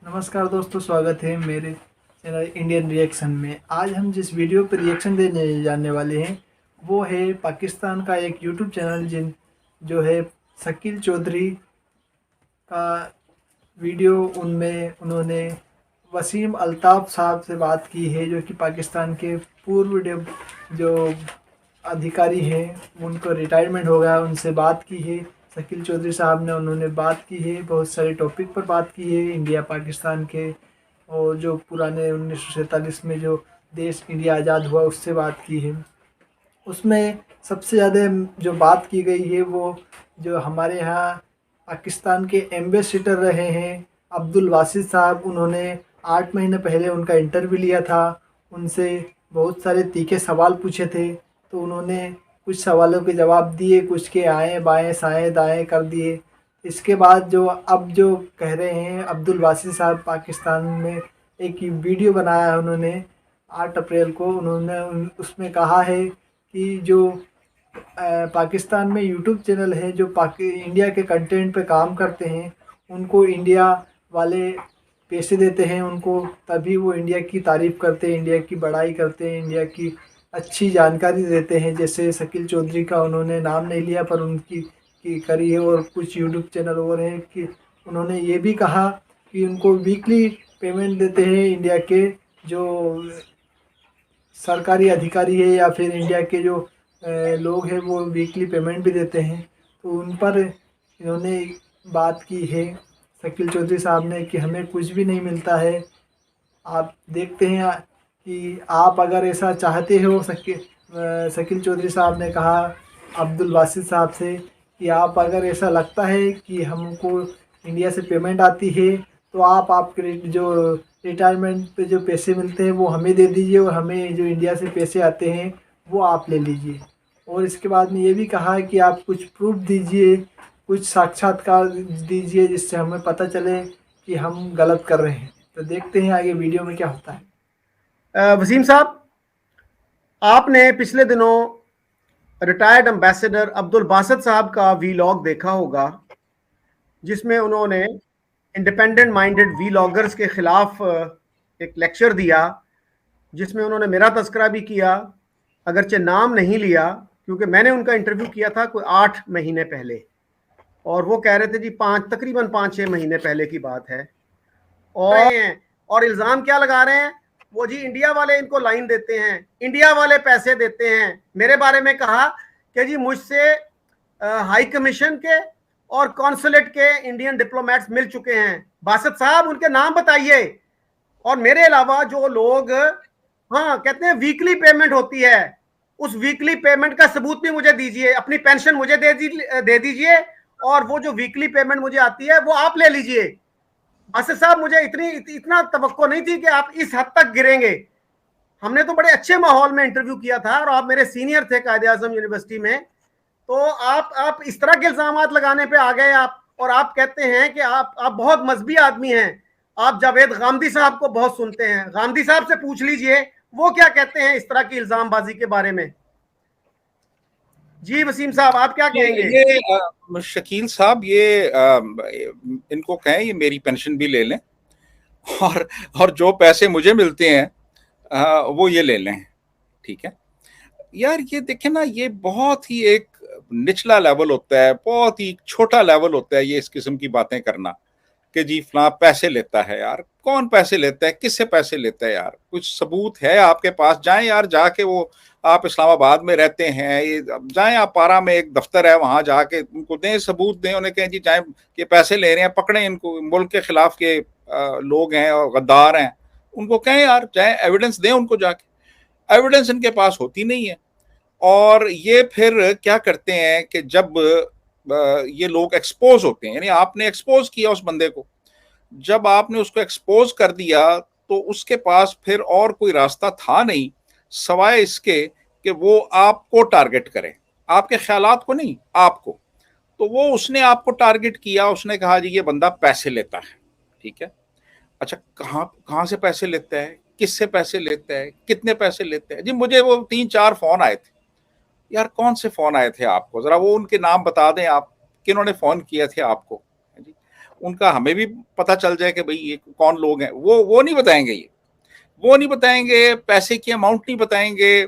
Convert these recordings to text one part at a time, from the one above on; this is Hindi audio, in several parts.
नमस्कार दोस्तों, स्वागत है मेरे चैनल इंडियन रिएक्शन में। आज हम जिस वीडियो पर रिएक्शन देने जाने वाले हैं वो है पाकिस्तान का एक यूट्यूब चैनल जो है शकील चौधरी का वीडियो। उनमें उन्होंने वसीम अल्ताफ़ साहब से बात की है, जो कि पाकिस्तान के पूर्व जो अधिकारी हैं, उनको रिटायरमेंट हो गया, उनसे बात की है शकील चौधरी साहब ने। उन्होंने बात की है, बहुत सारे टॉपिक पर बात की है, इंडिया पाकिस्तान के, और जो पुराने 1947 में जो देश इंडिया आज़ाद हुआ उससे बात की है। उसमें सबसे ज़्यादा जो बात की गई है वो जो हमारे यहाँ पाकिस्तान के एम्बेसडर रहे हैं अब्दुल वासिद साहब, उन्होंने 8 महीने पहले उनका इंटरव्यू लिया था। उनसे बहुत सारे तीखे सवाल पूछे थे, तो उन्होंने कुछ सवालों के जवाब दिए, कुछ के आएँ बाएँ साएँ दाएँ कर दिए। इसके बाद जो कह रहे हैं अब्दुल वासिद साहब, पाकिस्तान में एक वीडियो बनाया है उन्होंने 8 अप्रैल को। उन्होंने उसमें कहा है कि जो पाकिस्तान में यूट्यूब चैनल है जो इंडिया के कंटेंट पे काम करते हैं, उनको इंडिया वाले पैसे देते हैं उनको, तभी वो इंडिया की तारीफ़ करते हैं, इंडिया की बड़ाई करते हैं, इंडिया की अच्छी जानकारी देते हैं। जैसे शकील चौधरी का उन्होंने नाम नहीं लिया, पर उनकी की करी है, और कुछ यूट्यूब चैनल और हैं कि उन्होंने ये भी कहा कि उनको वीकली पेमेंट देते हैं इंडिया के जो सरकारी अधिकारी है या फिर इंडिया के जो लोग हैं, वो वीकली पेमेंट भी देते हैं। तो उन पर इन्होंने बात की है शकील चौधरी साहब ने कि हमें कुछ भी नहीं मिलता है। आप देखते हैं कि आप अगर ऐसा चाहते हो, शकील चौधरी साहब ने कहा अब्दुल वासिद साहब से कि आप अगर ऐसा लगता है कि हमको इंडिया से पेमेंट आती है, तो आप आपके जो रिटायरमेंट पे जो पैसे मिलते हैं वो हमें दे दीजिए, और हमें जो इंडिया से पैसे आते हैं वो आप ले लीजिए। और इसके बाद में ये भी कहा कि आप कुछ प्रूफ दीजिए, कुछ साक्षात्कार दीजिए, जिससे हमें पता चले कि हम गलत कर रहे हैं। तो देखते हैं आगे वीडियो में क्या होता है। वसीम साहब, आपने पिछले दिनों रिटायर्ड एम्बेसडर अब्दुल बासत साहब का वीलॉग देखा होगा, जिसमें उन्होंने इंडिपेंडेंट माइंडेड वीलॉगर्स के खिलाफ एक लेक्चर दिया, जिसमें उन्होंने मेरा तस्करा भी किया, अगरचे नाम नहीं लिया, क्योंकि मैंने उनका इंटरव्यू किया था कोई 8 महीने पहले, और वो कह रहे थे जी तकरीबन 5-6 महीने पहले की बात है। और इल्ज़ाम क्या लगा रहे हैं, वो जी इंडिया वाले इनको लाइन देते हैं, इंडिया वाले पैसे देते हैं। मेरे बारे में कहा कि जी मुझसे हाई कमीशन के और कॉन्सुलेट के इंडियन डिप्लोमेट्स मिल चुके हैं। बासत साहब, उनके नाम बताइए। और मेरे अलावा जो लोग कहते हैं वीकली पेमेंट होती है, उस वीकली पेमेंट का सबूत भी मुझे दीजिए, अपनी पेंशन मुझे दे दीजिए, और वो जो वीकली पेमेंट मुझे आती है वो आप ले लीजिए। बासत साहब, मुझे इतना तवक्को नहीं थी कि आप इस हद तक गिरेंगे। हमने तो बड़े अच्छे माहौल में इंटरव्यू किया था, और आप मेरे सीनियर थे कायदे आजम यूनिवर्सिटी में। तो आप इस तरह के इल्जाम लगाने पे आ गए आप, और आप कहते हैं कि आप बहुत मजहबी आदमी हैं। आप जावेद गांधी साहब को बहुत सुनते हैं, गांधी साहब से पूछ लीजिए वो क्या कहते हैं इस तरह की इल्जामबाजी के बारे में। जी वसीम साहब, आप क्या कहेंगे? शकील साहब, इनको कहें ये मेरी पेंशन भी ले लें, और और जो पैसे मुझे मिलते हैं वो ये ले लें। ठीक है यार, ये देखें ना, ये बहुत ही एक निचला लेवल होता है, बहुत ही छोटा लेवल होता है ये इस किस्म की बातें करना कि जी फलां पैसे लेता है। यार कौन पैसे लेता है, किससे पैसे लेता है? यार कुछ सबूत है आपके पास? जाएं यार, जाके वो, आप इस्लामाबाद में रहते हैं, ये जाएं आप, पारा में एक दफ्तर है, वहां जाके उनको दें, सबूत दें, उन्हें कहें जी जाएं, ये पैसे ले रहे हैं, पकड़ें इनको, मुल्क के खिलाफ के लोग हैं और गद्दार हैं, उनको कहें यार, जाएं एविडेंस दें उनको जाके। एविडेंस इनके पास होती नहीं है। और ये फिर क्या करते हैं कि जब ये लोग एक्सपोज होते हैं, यानी आपने एक्सपोज किया उस बंदे को, जब आपने उसको एक्सपोज कर दिया तो उसके पास फिर और कोई रास्ता था नहीं सवाए इसके कि वो आपको टारगेट करे, आपके ख्यालात को नहीं, आपको। तो वो उसने आपको टारगेट किया, उसने कहा जी ये बंदा पैसे लेता है। ठीक है, अच्छा कहाँ कहाँ से पैसे लेता है, किससे पैसे लेता है, कितने पैसे लेते हैं? जी मुझे वो 3-4 फोन आए थे। यार कौन से फोन आए थे आपको, जरा वो उनके नाम बता दें आप, किन्होंने फोन किए थे आपको? जी उनका हमें भी पता चल जाए कि भाई ये कौन लोग हैं। वो नहीं बताएंगे, वो नहीं बताएंगे, पैसे की अमाउंट नहीं बताएंगे।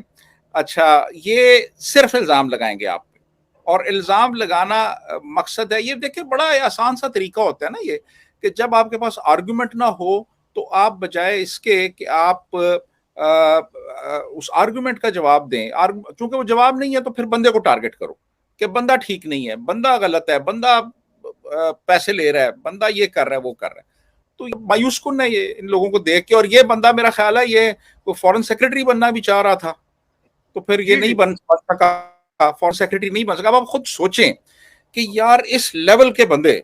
अच्छा, ये सिर्फ इल्ज़ाम लगाएंगे आप पे, और इल्ज़ाम लगाना मकसद है। ये देखिए बड़ा आसान सा तरीका होता है ना ये, कि जब आपके पास आर्गुमेंट ना हो तो आप बजाय इसके कि आप उस आर्गुमेंट का जवाब दें, चूंकि वो जवाब नहीं है तो फिर बंदे को टारगेट करो कि बंदा ठीक नहीं है, बंदा गलत है, बंदा पैसे ले रहा है, बंदा ये कर रहा है, वो कर रहा है। तो मायूस कुन है ये इन लोगों को देख के। और ये बंदा मेरा ख्याल है ये वो फॉरेन सेक्रेटरी बनना भी चाह रहा था, तो फिर ये जी नहीं जी। बन सका, फॉरेन सेक्रेटरी नहीं बन सका। अब आप खुद सोचें कि यार इस लेवल के बंदे,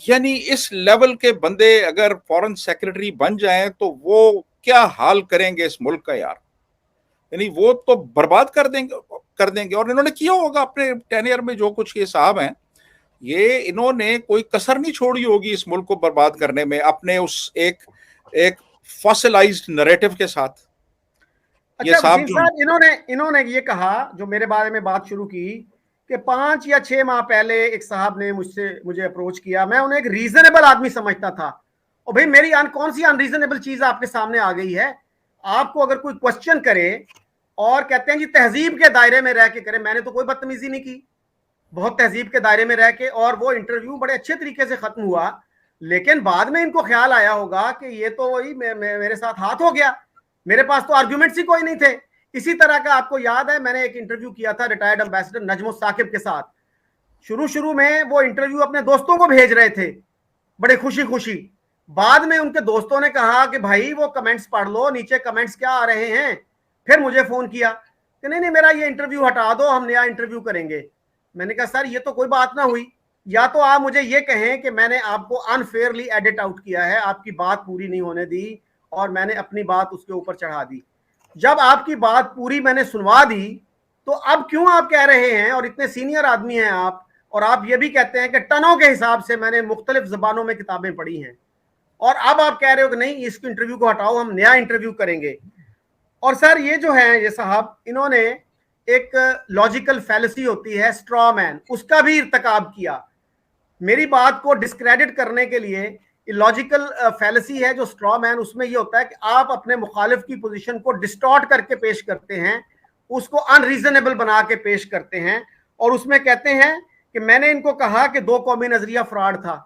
यानी इस लेवल के बंदे अगर फॉरेन सेक्रेटरी बन जाएं तो वो क्या हाल करेंगे इस मुल्क का यार। यानी वो तो बर्बाद कर देंगे। और इन्होंने किया होगा अपने टेनियर में जो कुछ ये साहब हैं, ये इन्होंने कोई कसर नहीं छोड़ी होगी इस मुल्क को बर्बाद करने में, अपने उस एक एक फॉसिलाइज्ड नैरेटिव के साथ। ये अच्छा साहब वसीम जो साहब, इन्होंने ये कहा, जो मेरे बारे में बात शुरू की, कि 5 या 6 माह पहले एक साहब ने मुझे अप्रोच किया, मैं उन्हें एक रीजनेबल आदमी समझता था। और भाई मेरी कौन सी अनरीजनेबल चीज आपके सामने आ गई है? आपको अगर कोई क्वेश्चन करे और कहते हैं जी तहजीब के दायरे में रह के करें, मैंने तो कोई बदतमीजी नहीं की, बहुत तहजीब के दायरे में रह के, और वो इंटरव्यू बड़े अच्छे तरीके से खत्म हुआ। लेकिन बाद में इनको ख्याल आया होगा कि ये तो वही मेरे साथ हाथ हो गया, मेरे पास तो आर्ग्यूमेंट्स ही कोई नहीं थे। इसी तरह का आपको याद है, मैंने एक इंटरव्यू किया था रिटायर्ड एम्बेसडर नजमुल साकिब के साथ। शुरू शुरू में वो इंटरव्यू अपने दोस्तों को भेज रहे थे बड़े खुशी खुशी। बाद में उनके दोस्तों ने कहा कि भाई वो कमेंट्स पढ़ लो, नीचे कमेंट्स क्या आ रहे हैं। फिर मुझे फोन किया कि नहीं नहीं मेरा ये इंटरव्यू हटा दो, हम नया इंटरव्यू करेंगे। मैंने कहा सर ये तो कोई बात ना हुई, या तो आप मुझे ये कहें कि मैंने आपको अनफेयरली एडिट आउट किया है, आपकी बात पूरी नहीं होने दी और मैंने अपनी बात उसके ऊपर चढ़ा दी। जब आपकी बात पूरी मैंने सुनवा दी तो अब क्यों आप कह रहे हैं, और इतने सीनियर आदमी हैं आप, और आप ये भी कहते हैं कि टनों के हिसाब से मैंने मुख्तलिफ जबानों में किताबें पढ़ी हैं, और अब आप कह रहे हो कि नहीं इस इंटरव्यू को हटाओ, हम नया इंटरव्यू करेंगे। और सर ये जो है ये साहब, इन्होंने एक लॉजिकल फैलेसी होती है स्ट्रॉ मैन, उसका भी इर्तकाब किया। मेरी बात को डिस्क्रेडिट करने के लिए लॉजिकल फैलेसी है जो स्ट्रॉ मैन, उसमें ये होता है कि आप अपने मुखालिफ की पोजीशन को डिस्टॉर्ट करके पेश करते हैं, उसको अनरीजनेबल बना के पेश करते हैं, और उसमें कहते हैं कि मैंने इनको कहा कि 2 कौमी नजरिया फ्रॉड था।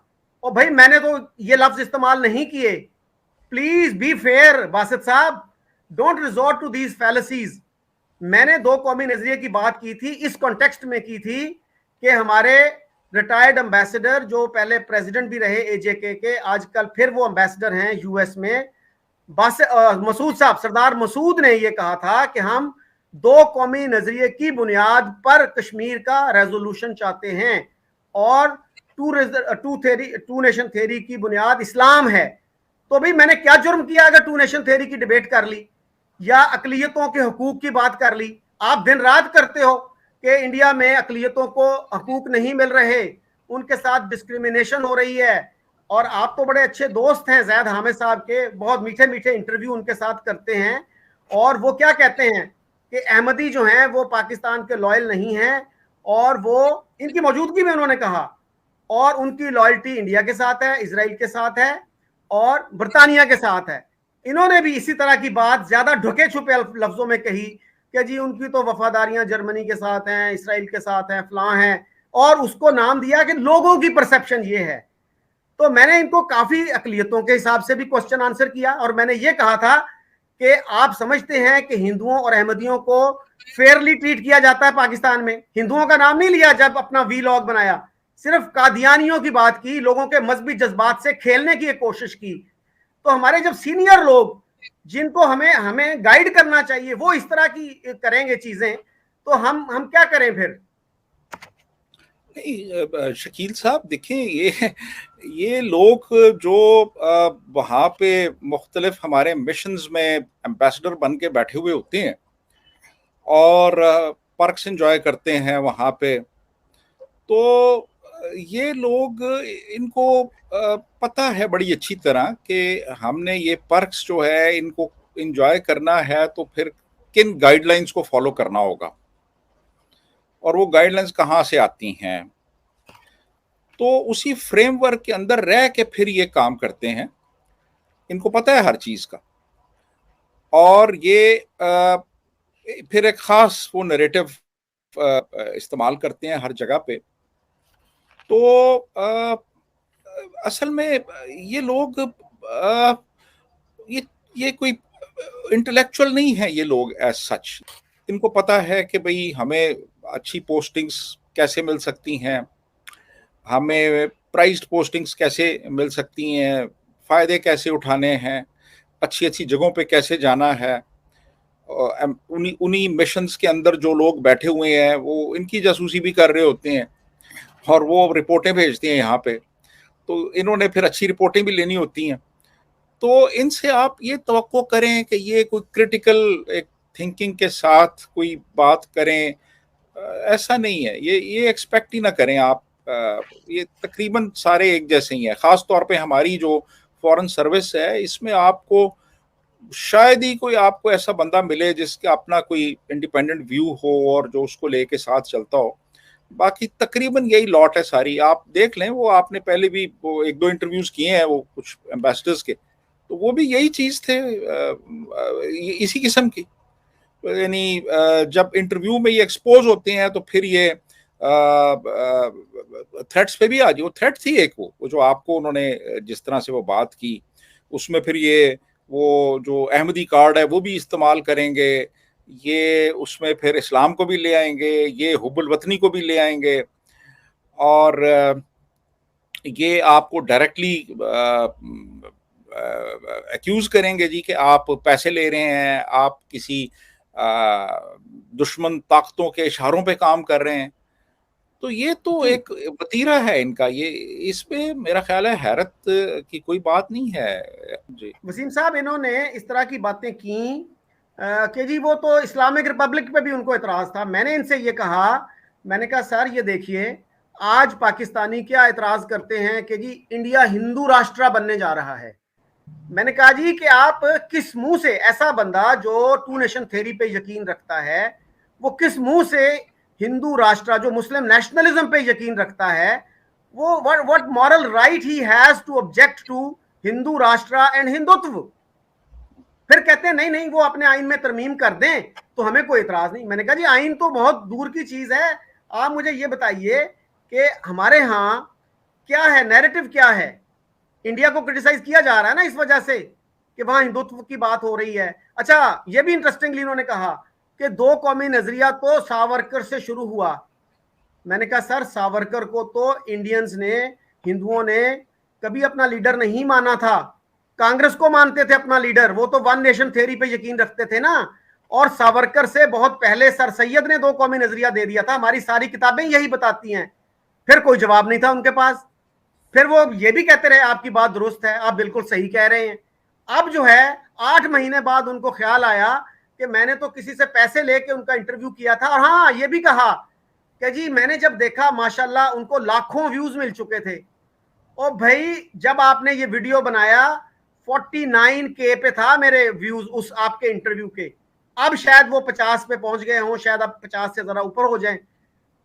और भाई मैंने तो ये लफ्ज इस्तेमाल नहीं किए। प्लीज बी फेयर बासित साहब, don't resort to these fallacies. मैंने 2 कौमी नजरिए की बात की थी, इस कॉन्टेक्स्ट में की थी कि हमारे रिटायर्ड एम्बेसडर जो पहले प्रेसिडेंट भी रहे एजेके के, आजकल फिर वो एम्बेसडर हैं यूएस में, मसूद साहब, सरदार मसूद ने ये कहा था कि हम 2 कौमी नजरिए की बुनियाद पर कश्मीर का रेजोल्यूशन चाहते हैं, और टू नेशन थ्योरी की बुनियाद इस्लाम है। तो भाई मैंने क्या जुर्म किया अगर 2 नेशन थ्योरी की डिबेट कर ली या अकलियतों के हकूक की बात कर ली? आप दिन रात करते हो कि इंडिया में अकलियतों को हकूक नहीं मिल रहे, उनके साथ डिस्क्रिमिनेशन हो रही है। और आप तो बड़े अच्छे दोस्त हैं जैद हामिद साहब के, बहुत मीठे मीठे इंटरव्यू उनके साथ करते हैं, और वो क्या कहते हैं कि अहमदी जो हैं वो पाकिस्तान के लॉयल नहीं हैं, और वो इनकी मौजूदगी में उन्होंने कहा, और उनकी लॉयल्टी इंडिया के साथ है, इसराइल के साथ है, और बरतानिया के साथ है। इन्होंने भी इसी तरह की बात ज्यादा ढुके छुपे लफ्जों में कही कि जी उनकी तो वफादारियां जर्मनी के साथ हैं, इसराइल के साथ हैं, फलां हैं, और उसको नाम दिया कि लोगों की परसेप्शन ये है। तो मैंने इनको काफी अकलियतों के हिसाब से भी क्वेश्चन आंसर किया, और मैंने ये कहा था कि आप समझते हैं कि हिंदुओं और अहमदियों को फेयरली ट्रीट किया जाता है पाकिस्तान में? हिंदुओं का नाम नहीं लिया जब अपना वीलॉग बनाया, सिर्फ कादियानियों की बात की, लोगों के मजहबी जज्बात से खेलने की एक कोशिश की। तो हमारे जब सीनियर लोग जिनको हमें हमें गाइड करना चाहिए वो इस तरह की करेंगे चीजें, तो हम क्या करें फिर? नहीं शकील साहब, देखें ये लोग जो वहाँ पे मुख्तलिफ हमारे मिशंस में एम्बेसडर बन के बैठे हुए होते हैं और पर्क्स एंजॉय करते हैं वहाँ पे, तो ये लोग, इनको पता है बड़ी अच्छी तरह कि हमने ये पर्क्स जो है इनको एंजॉय करना है तो फिर किन गाइडलाइंस को फॉलो करना होगा, और वो गाइडलाइंस कहाँ से आती हैं। तो उसी फ्रेमवर्क के अंदर रह के फिर ये काम करते हैं, इनको पता है हर चीज का, और ये फिर एक खास वो नैरेटिव इस्तेमाल करते हैं हर जगह पे। तो असल में ये लोग ये कोई इंटेलेक्चुअल नहीं है ये लोग एज सच। इनको पता है कि भाई हमें अच्छी पोस्टिंग्स कैसे मिल सकती हैं, हमें प्राइज्ड पोस्टिंग्स कैसे मिल सकती हैं, फ़ायदे कैसे उठाने हैं, अच्छी अच्छी जगहों पे कैसे जाना है। उन्हीं उन्हीं मिशंस के अंदर जो लोग बैठे हुए हैं वो इनकी जासूसी भी कर रहे होते हैं और वो रिपोर्टें भेजते हैं यहाँ पे, तो इन्होंने फिर अच्छी रिपोर्टें भी लेनी होती हैं। तो इनसे आप ये तवक्को करें कि ये कोई क्रिटिकल एक थिंकिंग के साथ कोई बात करें, ऐसा नहीं है। ये एक्सपेक्ट ही ना करें आप। ये तकरीबन सारे एक जैसे ही हैं। ख़ास तौर पे हमारी जो फॉरेन सर्विस है, इसमें आपको शायद ही कोई आपको ऐसा बंदा मिले जिसका अपना कोई इंडिपेंडेंट व्यू हो और जो उसको लेके साथ चलता हो। बाकी तकरीबन यही लॉट है सारी। आप देख लें, वो आपने पहले भी वो एक दो इंटरव्यूज किए हैं वो कुछ एम्बेसडर्स के, तो वो भी यही चीज़ थे, इसी किस्म की। यानी जब इंटरव्यू में ये एक्सपोज होते हैं तो फिर ये थ्रेट्स पे भी आ जाए। वो थ्रेट थी एक, वो जो आपको उन्होंने जिस तरह से वो बात की, उसमें फिर ये वो जो अहमदी कार्ड है वो भी इस्तेमाल करेंगे, ये उसमें फिर इस्लाम को भी ले आएंगे, ये हुब्बुल वतनी को भी ले आएंगे, और ये आपको डायरेक्टली एक्यूज करेंगे जी कि आप पैसे ले रहे हैं, आप किसी दुश्मन ताकतों के इशारों पे काम कर रहे हैं। तो ये तो एक वतीरा है इनका। ये इसमें मेरा ख्याल है हैरत की कोई बात नहीं है जी। वसीम साहब, इन्होंने इस तरह की बातें की कि जी वो तो इस्लामिक रिपब्लिक पे भी उनको एतराज था। मैंने इनसे ये कहा, मैंने कहा सर ये देखिए, आज पाकिस्तानी क्या एतराज करते हैं कि जी इंडिया हिंदू राष्ट्र बनने जा रहा है। मैंने कहा जी कि आप किस मुंह से, ऐसा बंदा जो टू नेशन थ्योरी पे यकीन रखता है, वो किस मुंह से हिंदू राष्ट्र, जो मुस्लिम नेशनलिज्म पे यकीन रखता है, वो what moral right he has to object to Hindu Rashtra and Hindutva. फिर कहते हैं नहीं नहीं वो अपने आइन में तरमीम कर दें तो हमें कोई इतराज नहीं। मैंने कहा जी आइन तो बहुत दूर की चीज है, आप मुझे ये बताइए कि हमारे यहाँ क्या है, नैरेटिव क्या है। इंडिया को क्रिटिसाइज किया जा रहा है ना इस वजह से कि वहां हिंदुत्व की बात हो रही है। अच्छा, ये भी इंटरेस्टिंगली इन्होंने कहा कि दो कौमी नजरिया तो सावरकर से शुरू हुआ। मैंने कहा सर, सावरकर को तो इंडियंस ने, हिंदुओं ने कभी अपना लीडर नहीं माना था, कांग्रेस को मानते थे अपना लीडर। वो तो वन नेशन थ्योरी पे यकीन रखते थे ना। और सावरकर से बहुत पहले सर सैयद ने दो कौमी नजरिया दे दिया था, हमारी सारी किताबें यही बताती हैं। फिर कोई जवाब नहीं था उनके पास। फिर वो ये भी कहते रहे आपकी बात दुरुस्त है, आप बिल्कुल सही कह रहे हैं। अब जो है 8 महीने बाद उनको ख्याल आया कि मैंने तो किसी से पैसे लेके उनका इंटरव्यू किया था। और हाँ, ये भी कहा कि जी मैंने जब देखा माशाल्लाह उनको लाखों व्यूज मिल चुके थे। और भाई जब आपने ये वीडियो बनाया 49K पे था मेरे व्यूज उस आपके इंटरव्यू के। अब शायद वो 50 पे पहुंच गए हों, शायद अब 50 से जरा ऊपर हो जाएं।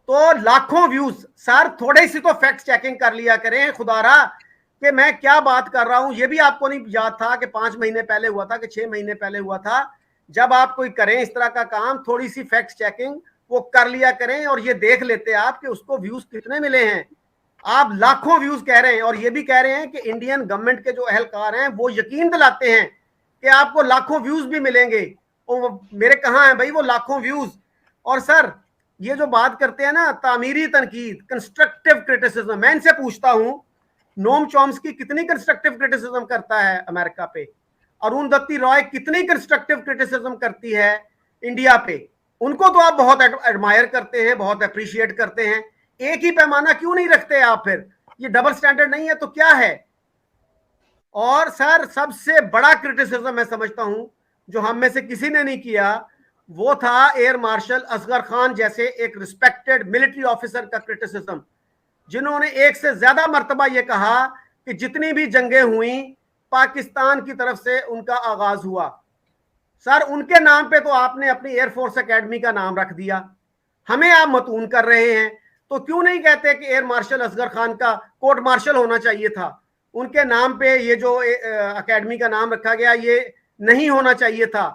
तो लाखों व्यूज। सर थोड़े सी तो फैक्ट चेकिंग कर लिया करें खुदारा कि मैं क्या बात कर रहा हूं। ये भी आपको नहीं याद था कि 5 महीने पहले हुआ था कि 6 महीने पहले हुआ था। जब आप कोई करें इस तरह का काम, थोड़ी सी फैक्ट चेकिंग वो कर लिया करें और ये देख लेते आप कि उसको व्यूज कितने मिले हैं। आप लाखों व्यूज कह रहे हैं और ये भी कह रहे हैं कि इंडियन गवर्नमेंट के जो अहलकार हैं वो यकीन दिलाते हैं कि आपको लाखों व्यूज भी मिलेंगे। और मेरे कहाँ हैं भाई वो लाखों व्यूज। और सर ये जो बात करते हैं ना तामीरी तनकीद, कंस्ट्रक्टिव क्रिटिसिज्म, मैं इनसे पूछता हूं नोम चॉम्स्की कितनी कंस्ट्रक्टिव क्रिटिसिज्म करता है अमेरिका पे, अरुंधति रॉय कितनी कंस्ट्रक्टिव क्रिटिसिज्म करती है इंडिया पे। उनको तो आप बहुत एडमायर करते हैं, बहुत अप्रिशिएट करते हैं। एक ही पैमाना क्यों नहीं रखते आप? फिर ये डबल स्टैंडर्ड नहीं है तो क्या है? और सर सबसे बड़ा क्रिटिसिज्म मैं समझता हूं जो हम में से किसी ने नहीं किया, वो था एयर मार्शल असगर खान जैसे एक रिस्पेक्टेड मिलिट्री ऑफिसर का क्रिटिसिज्म, जिन्होंने एक से ज्यादा मर्तबा ये कहा कि जितनी भी जंगें हुई पाकिस्तान की तरफ से उनका आगाज हुआ। सर उनके नाम पे तो आपने अपनी एयरफोर्स एकेडमी का नाम रख दिया, हमें आप मतून कर रहे हैं। तो क्यों नहीं कहते कि एयर मार्शल असगर खान का कोर्ट मार्शल होना चाहिए था, उनके नाम पे ये जो एकेडमी का नाम रखा गया ये नहीं होना चाहिए था।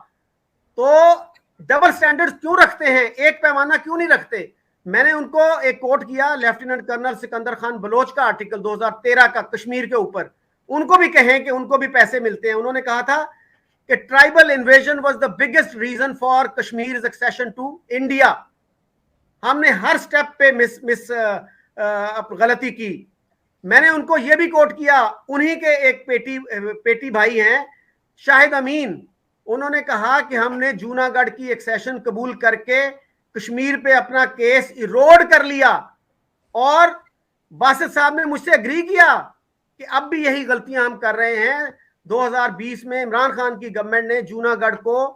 तो डबल स्टैंडर्ड्स क्यों रखते हैं, एक पैमाना क्यों नहीं रखते? मैंने उनको एक कोट किया लेफ्टिनेंट कर्नल सिकंदर खान बलोच का आर्टिकल 2013 का कश्मीर के ऊपर, उनको भी कहें कि उनको भी पैसे मिलते हैं। उन्होंने कहा था कि tribal invasion was the biggest reason for Kashmir accession to India. हमने हर स्टेप पे मिस गलती की। मैंने उनको यह भी कोट किया, उन्हीं के एक पेटी भाई हैं शाहिद अमीन, उन्होंने कहा कि हमने जूनागढ़ की एक्सेशन कबूल करके कश्मीर पे अपना केस इरोड कर लिया, और बासित साहब ने मुझसे एग्री किया कि अब भी यही गलतियां हम कर रहे हैं। 2020 में इमरान खान की गवर्नमेंट ने जूनागढ़ को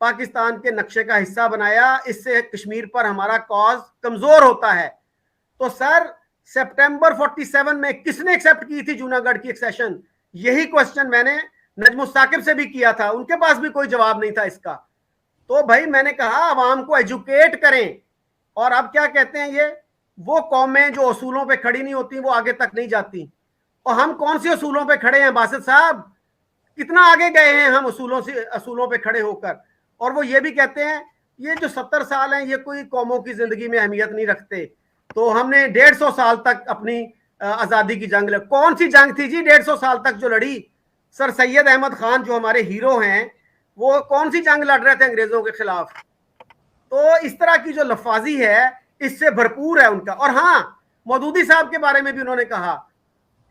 पाकिस्तान के नक्शे का हिस्सा बनाया, इससे कश्मीर पर हमारा कॉज कमजोर होता है। तो सर सितंबर 47 में किसने एक्सेप्ट की थी जूनागढ़ की एक्सेशन? यही क्वेश्चन मैंने नजमुल साकिब से भी किया था, उनके पास भी कोई जवाब नहीं था इसका। तो भाई मैंने कहा आवाम को एजुकेट करें। और अब क्या कहते हैं, ये वो कौमें जो असूलों पे खड़ी नहीं होती वो आगे तक नहीं जाती। और हम कौन से असूलों पे खड़े हैं बासित साहब? कितना आगे गए हैं हम असूलों पे खड़े होकर। और वो ये भी कहते हैं ये जो 70 साल हैं ये कोई कौमों की जिंदगी में अहमियत नहीं रखते। तो हमने 150 साल तक अपनी आजादी की जंग लड़ी। कौन सी जंग थी जी 150 साल तक जो लड़ी? सर सैयद अहमद खान जो हमारे हीरो हैं वो कौन सी जंग लड़ रहे थे अंग्रेजों के खिलाफ? तो इस तरह की जो लफाजी है इससे भरपूर है उनका। और हाँ, मौदूदी साहब के बारे में भी उन्होंने कहा,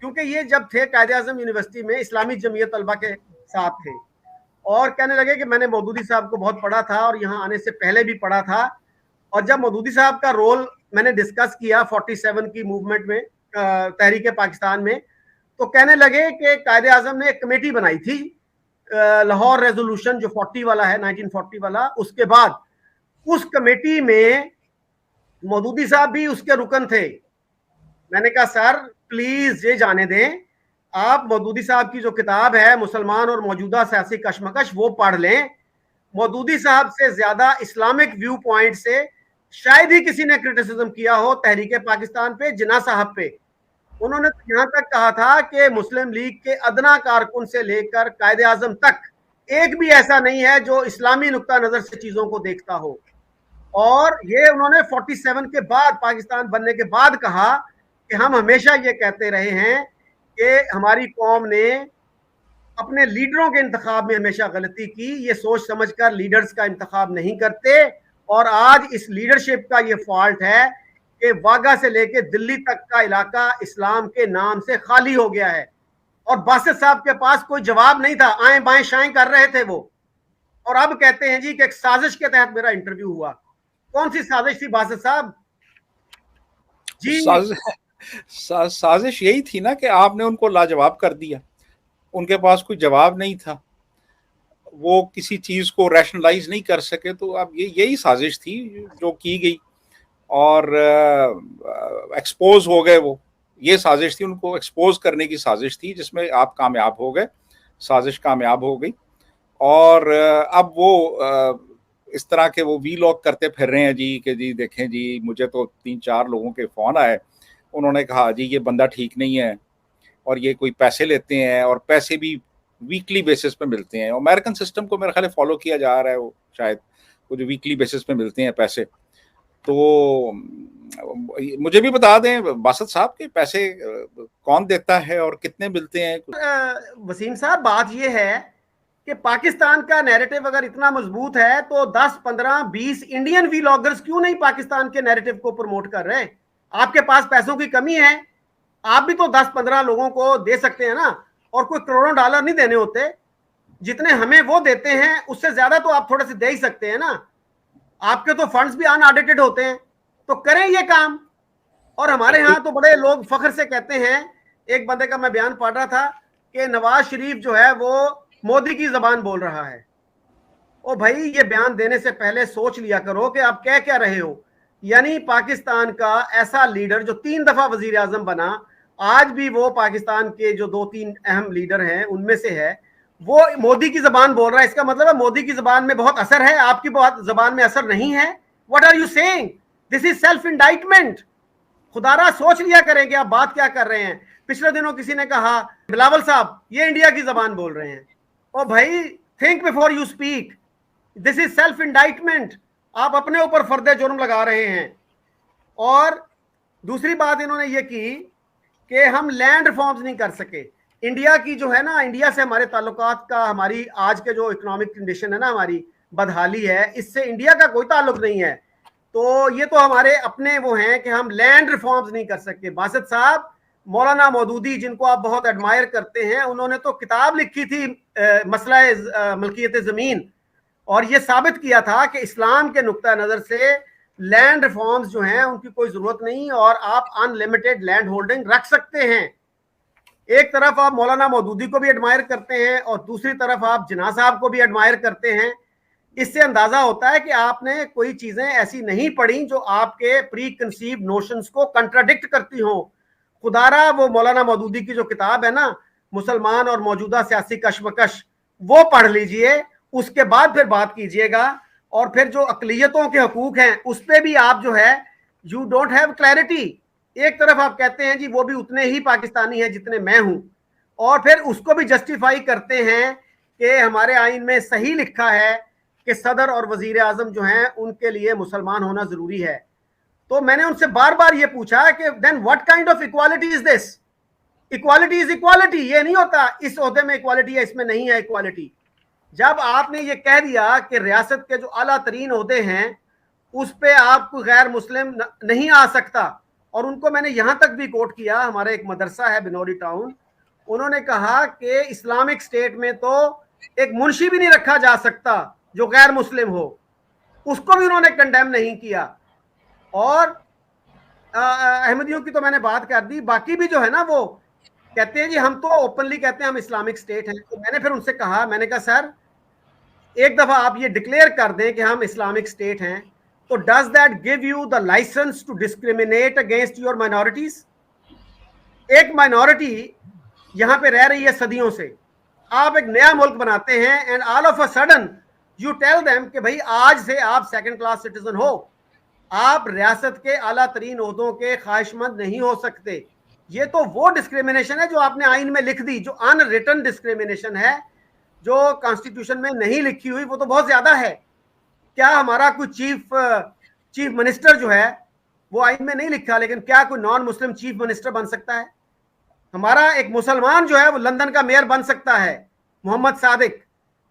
क्योंकि ये जब थे कायदे आजम यूनिवर्सिटी में इस्लामी जमीयत तलबा के साथ थे, और कहने लगे कि मैंने मौदूदी साहब को बहुत पढ़ा था और यहाँ आने से पहले भी पढ़ा था। और जब मौदूदी साहब का रोल मैंने डिस्कस किया 47 की मूवमेंट में, तहरीक पाकिस्तान में, तो कहने लगे कि कायदे आजम ने एक कमेटी बनाई थी लाहौर रेजोल्यूशन जो 40 वाला है, 1940 वाला, उसके बाद उस कमेटी में मौदूदी साहब भी उसके रुकन थे। मैंने कहा सर प्लीज ये जाने दें, आप मौदूदी साहब की जो किताब है मुसलमान और मौजूदा सियासी कशमकश वो पढ़ लें। मौदूदी साहब से ज्यादा इस्लामिक व्यू पॉइंट से शायद ही किसी ने क्रिटिसिज्म किया हो तहरीक पाकिस्तान पे, जिन्ना साहब पे। उन्होंने तो यहां तक कहा था कि मुस्लिम लीग के अदना कारकुन से लेकर कायदे आजम तक एक भी ऐसा नहीं है जो इस्लामी नुक्ता नजर से चीजों को देखता हो। और ये उन्होंने 47 के बाद, पाकिस्तान बनने के बाद कहा कि हम हमेशा ये कहते रहे हैं कि हमारी कौम ने अपने लीडरों के इंतखाब में हमेशा गलती की, ये सोच समझकर लीडर्स का इंतखाब नहीं करते। और आज इस लीडरशिप का ये फॉल्ट है कि वाघा से लेके दिल्ली तक का इलाका इस्लाम के नाम से खाली हो गया है। और बासित साहब के पास कोई जवाब नहीं था, आए बाएं शाएं कर रहे थे वो। और अब कहते हैं जी कि एक साजिश के तहत मेरा इंटरव्यू हुआ। कौन सी साजिश थी बासित साहब जी? साजिश यही थी ना कि आपने उनको लाजवाब कर दिया, उनके पास कोई जवाब नहीं था, वो किसी चीज को रैशनलाइज नहीं कर सके। तो अब यही साजिश थी जो की गई और एक्सपोज हो गए वो। ये साजिश थी, उनको एक्सपोज करने की साजिश थी, जिसमें आप कामयाब हो गए, साजिश कामयाब हो गई। और अब वो इस तरह के वो वीलॉग करते फिर रहे हैं जी कि जी देखें जी, मुझे तो 3-4 लोगों के फ़ोन आए, उन्होंने कहा जी ये बंदा ठीक नहीं है और ये कोई पैसे लेते हैं, और पैसे भी वीकली बेसिस पे मिलते हैं। अमेरिकन सिस्टम को मेरे ख्याल फॉलो किया जा रहा है, वो शायद वो जो वीकली बेसिस पे मिलते हैं पैसे। तो मुझे भी बता दें बासित साहब के पैसे कौन देता है और कितने मिलते हैं? वसीम साहब, बात ये है कि पाकिस्तान का नैरेटिव अगर इतना मजबूत है तो 10, 15, 20 इंडियन वीलॉगर्स क्यों नहीं पाकिस्तान के नैरेटिव को प्रमोट कर रहे? आपके पास पैसों की कमी है, आप भी तो 10-15 लोगों को दे सकते हैं ना। और कोई करोड़ों डॉलर नहीं देने होते, जितने हमें वो देते हैं उससे ज्यादा तो आप थोड़े से दे ही सकते हैं ना। आपके तो फंड्स भी अनऑडिटेड होते हैं, तो करें ये काम। और हमारे यहाँ तो बड़े लोग फख्र से कहते हैं, एक बंदे का मैं बयान पढ़ रहा था कि नवाज शरीफ जो है वो मोदी की जबान बोल रहा है। ओ भाई, ये बयान देने से पहले सोच लिया करो कि आप कह क्या रहे हो। यानी पाकिस्तान का ऐसा लीडर जो 3 दफा वजीर आजम बना, आज भी वो पाकिस्तान के जो 2-3 अहम लीडर हैं उनमें से है, वो मोदी की जबान बोल रहा है। इसका मतलब है मोदी की जबान में बहुत असर है, आपकी बहुत जबान में असर नहीं है। What are you saying? This is self indictment. खुदारा सोच लिया करें कि आप बात क्या कर रहे हैं। पिछले दिनों किसी ने कहा बिलावल साहब ये इंडिया की जबान बोल रहे हैं। ओ भाई, think before you speak, this is self indictment, आप अपने ऊपर फर्दे जुर्म लगा रहे हैं। और दूसरी बात इन्होंने ये की कि हम लैंड रिफॉर्म्स नहीं कर सके। इंडिया की जो है ना, इंडिया से हमारे ताल्लुकात का, हमारी आज के जो इकोनॉमिक कंडीशन है ना, हमारी बदहाली है, इससे इंडिया का कोई ताल्लुक नहीं है। तो ये तो हमारे अपने वो हैं कि हम लैंड रिफॉर्म्स नहीं कर सकते। बासित साहब, मौलाना मौदूदी जिनको आप बहुत एडमायर करते हैं, उन्होंने तो किताब लिखी थी मसला मलकियत ज़मीन, और ये साबित किया था कि इस्लाम के नुक्ता नज़र से लैंड रिफॉर्म्स जो हैं उनकी कोई जरूरत नहीं, और आप अनलिमिटेड लैंड होल्डिंग रख सकते हैं। एक तरफ आप मौलाना मौदूदी को भी एडमायर करते हैं और दूसरी तरफ आप जिन्ना साहब को भी एडमायर करते हैं। इससे अंदाजा होता है कि आपने कोई चीजें ऐसी नहीं पढ़ी जो आपके प्री कंसीव नोशंस को कंट्राडिक्ट करती हों। खुदारा वो मौलाना मौदूदी की जो किताब है ना, मुसलमान और मौजूदा सियासी कशमकश, वो पढ़ लीजिए, उसके बाद फिर बात कीजिएगा। और फिर जो अकलियतों के हकूक हैं उस पर भी आप जो है यू डोंट हैव क्लैरिटी। एक तरफ आप कहते हैं जी वो भी उतने ही पाकिस्तानी हैं जितने मैं हूं, और फिर उसको भी जस्टिफाई करते हैं कि हमारे आइन में सही लिखा है कि सदर और वजीर आजम जो हैं उनके लिए मुसलमान होना जरूरी है। तो मैंने उनसे बार बार ये पूछा कि then what kind of equality is this? Equality is equality, ये नहीं होता इस ओहदे में इक्वालिटी है इसमें नहीं है इक्वालिटी। जब आपने ये कह दिया कि रियासत के जो आला तरीन ओहदे हैं उस पे आप गैर मुस्लिम नहीं आ सकता, और उनको मैंने यहां तक भी कोट किया, हमारे एक मदरसा है बिनौरी टाउन, उन्होंने कहा कि इस्लामिक स्टेट में तो एक मुंशी भी नहीं रखा जा सकता जो गैर मुस्लिम हो, उसको भी उन्होंने कंडेम नहीं किया। और अहमदियों की तो मैंने बात कर दी, बाकी भी जो है ना वो कहते हैं जी हम तो ओपनली कहते हैं हम इस्लामिक स्टेट हैं। तो मैंने फिर उनसे कहा, मैंने कहा सर एक दफा आप ये डिक्लेयर कर दें कि हम इस्लामिक स्टेट हैं, तो does that give you the licence to discriminate against your minorities? एक माइनॉरिटी यहां पे रह रही है सदियों से, आप एक नया मुल्क बनाते हैं and all of a sudden you tell them कि भाई आज से आप सेकंड क्लास सिटीजन हो, आप रियासत के आला तरीन ओहदों के ख्वाहिशमंद नहीं हो सकते। ये तो वो डिस्क्रिमिनेशन है जो आपने आइन में लिख दी, जो अनरिटन डिस्क्रिमिनेशन है, जो कॉन्स्टिट्यूशन में नहीं लिखी हुई, वो तो बहुत ज्यादा है। क्या हमारा कोई चीफ मिनिस्टर जो है वो आइन में नहीं लिखा, लेकिन क्या कोई नॉन मुस्लिम चीफ मिनिस्टर बन सकता है? हमारा एक मुसलमान जो है वो लंदन का मेयर बन सकता है, मोहम्मद सादिक,